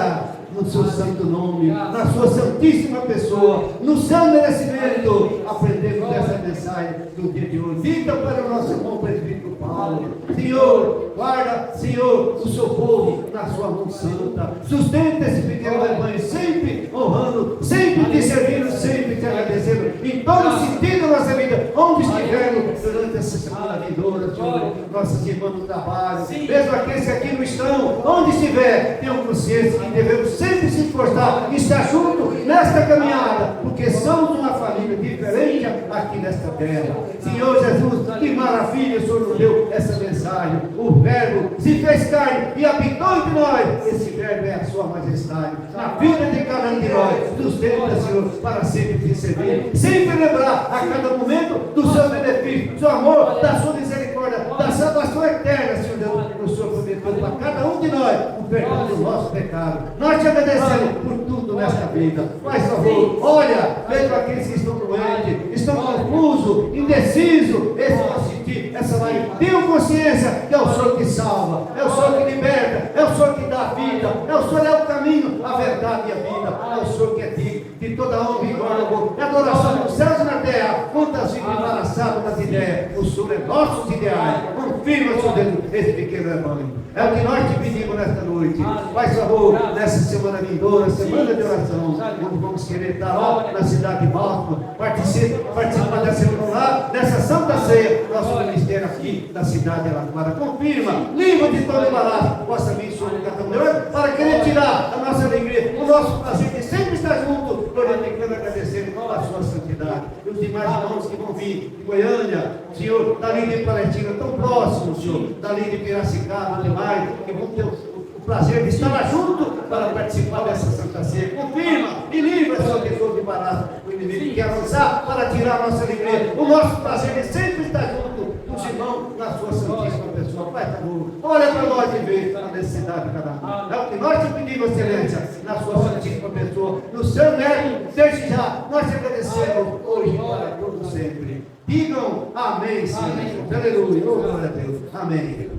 no seu santo nome, na sua santíssima pessoa, no seu merecimento. Aprendemos essa mensagem do dia de hoje. Diga para o nosso irmão presbítero Paulo: Senhor, guarda, Senhor, o seu povo na sua mão santa. Sustenta esse pequeno rebanho, sempre honrando, sempre te servindo, sempre te agradecendo, em todo sentido da nossa vida, onde estivermos durante essa semana vindoura, Senhor, nossas irmãs do trabalho, mesmo aqueles que aqui não estão, onde estiver, tenham consciência que devemos sempre se esforçar e estar junto nesta caminhada, porque somos uma família diferente aqui nesta terra. Senhor Jesus, que maravilha o Senhor nos deu essa mensagem. O verbo se fez carne e habitou entre nós. Esse verbo é a sua majestade na vida de cada um de nós. Nos tenta, Senhor, para sempre te servir, sempre lembrar a cada momento do seu benefício, do seu amor, da sua misericórdia, da salvação eterna, Senhor Deus. O Senhor prometeu para cada um de nós o perdão do nosso pecado. Nós te agradecemos por tudo nesta vida. Faz favor, olha, mesmo aqueles que estão doentes, estão confusos, indecisos, esse vai sentir essa vai. Tenham consciência que é o Senhor que salva, é o Senhor que liberta, é o Senhor que dá a vida, é o Senhor, é o caminho, a verdade e a vida, é o Senhor que é digno de toda honra e glória, é adoração nos céus e na terra. Quantas vezes embaraçadas nas ideias, o Senhor é nossos ideais. Confirma, Senhor Deus, esse pequeno rebanho. É o que nós te pedimos nesta noite. Faz favor, nessa semana vindoura, semana de oração, quando vamos querer estar lá na cidade de Baltimore, participar dessa lá, dessa Santa Ceia, nosso ministério aqui da cidade de Araquara. Confirma, livra de todo embaraço, possa vir sobre cada um de nós, para querer tirar a nossa alegria, o nosso prazer de sempre estar junto, glorificando e agradecendo a sua santidade. E os demais irmãos que vão vir de Goiânia, Senhor, dali de Palestina, tão próximo, Senhor, dali de Piracicaba, demais, que vão ter o prazer de estar lá junto para participar dessa Santa Ceia. Confirma e livra, Senhor, de todo embaraço. O inimigo quer avançar para tirar a nossa alegria, o nosso prazer de sempre estar junto dos irmãos na sua santíssima pessoa. Pai, tá bom. Olha para nós e vê a necessidade de cada um. É o que nós te pedimos, excelência, na sua santíssima pessoa, no seu mérito, desde já, nós te agradecemos hoje e para todos sempre. Digam amém, Senhor. Aleluia. Oh, glória a Deus. Amém.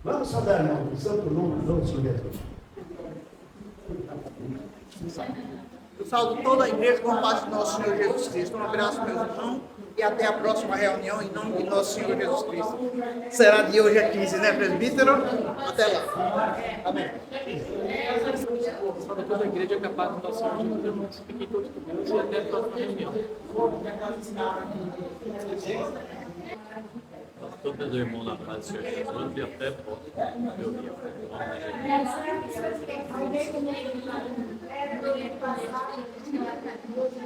Vamos saudar, irmão, o santo nome do Senhor Jesus. Eu saúdo toda a igreja com a paz do nosso Senhor Jesus Cristo. Um abraço, meus irmãos, e até a próxima reunião em nome de nosso Senhor Jesus Cristo. Será de hoje a 15, né, presbítero? Até lá. Amém. Saúdo toda a igreja com a paz do nosso Senhor Jesus, irmãos. Fiquem todos com Deus e até a próxima reunião. Todos os irmãos na paz do Senhor Jesus e até próximo. Essa é a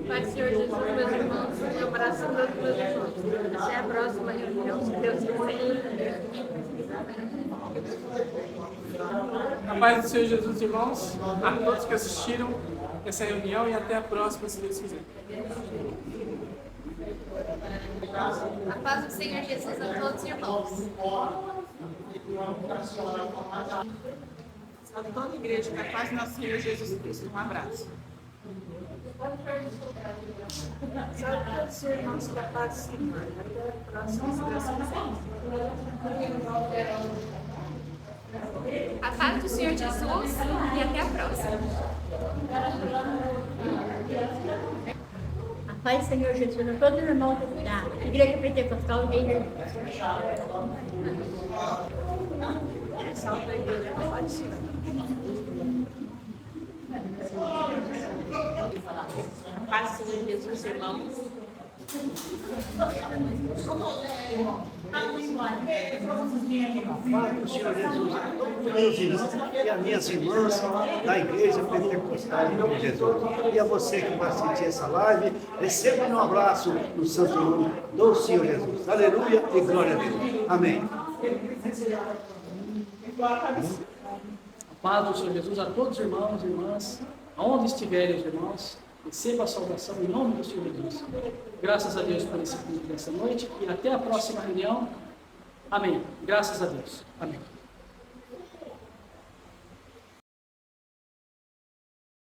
Pai do Senhor Jesus, meus irmãos, um abraço a todos meus irmãos. Até a próxima reunião, se Deus quiser. A paz do Senhor Jesus, irmãos, a todos que assistiram essa reunião e até a próxima, se Deus quiser. A paz do Senhor Jesus a todos os irmãos. A toda a igreja, que a paz do nosso Senhor Jesus Cristo. Um abraço. Salve todos os irmãos que a paz do Senhor. Até a próxima, se Deus quiser. A paz do Senhor Jesus e até a próxima. A paz do Senhor Jesus a todos os irmãos da Igreja Pentecostal de Reino. Salve a igreja, a paz do Senhor. A paz do Senhor Jesus, irmãos. Pai do Senhor Jesus, meus irmãos e as minhas irmãs da Igreja Pentecostal em nome de Jesus. E a você que vai assistir essa live, receba um abraço no santo nome do Senhor Jesus. Aleluia e glória a Deus. Amém. A paz do Senhor Jesus a todos os irmãos e irmãs, aonde estiverem os irmãos, receba a saudação em nome do Senhor Jesus. Graças a Deus por esse culto dessa noite e até a próxima reunião. Amém. Graças a Deus. Amém.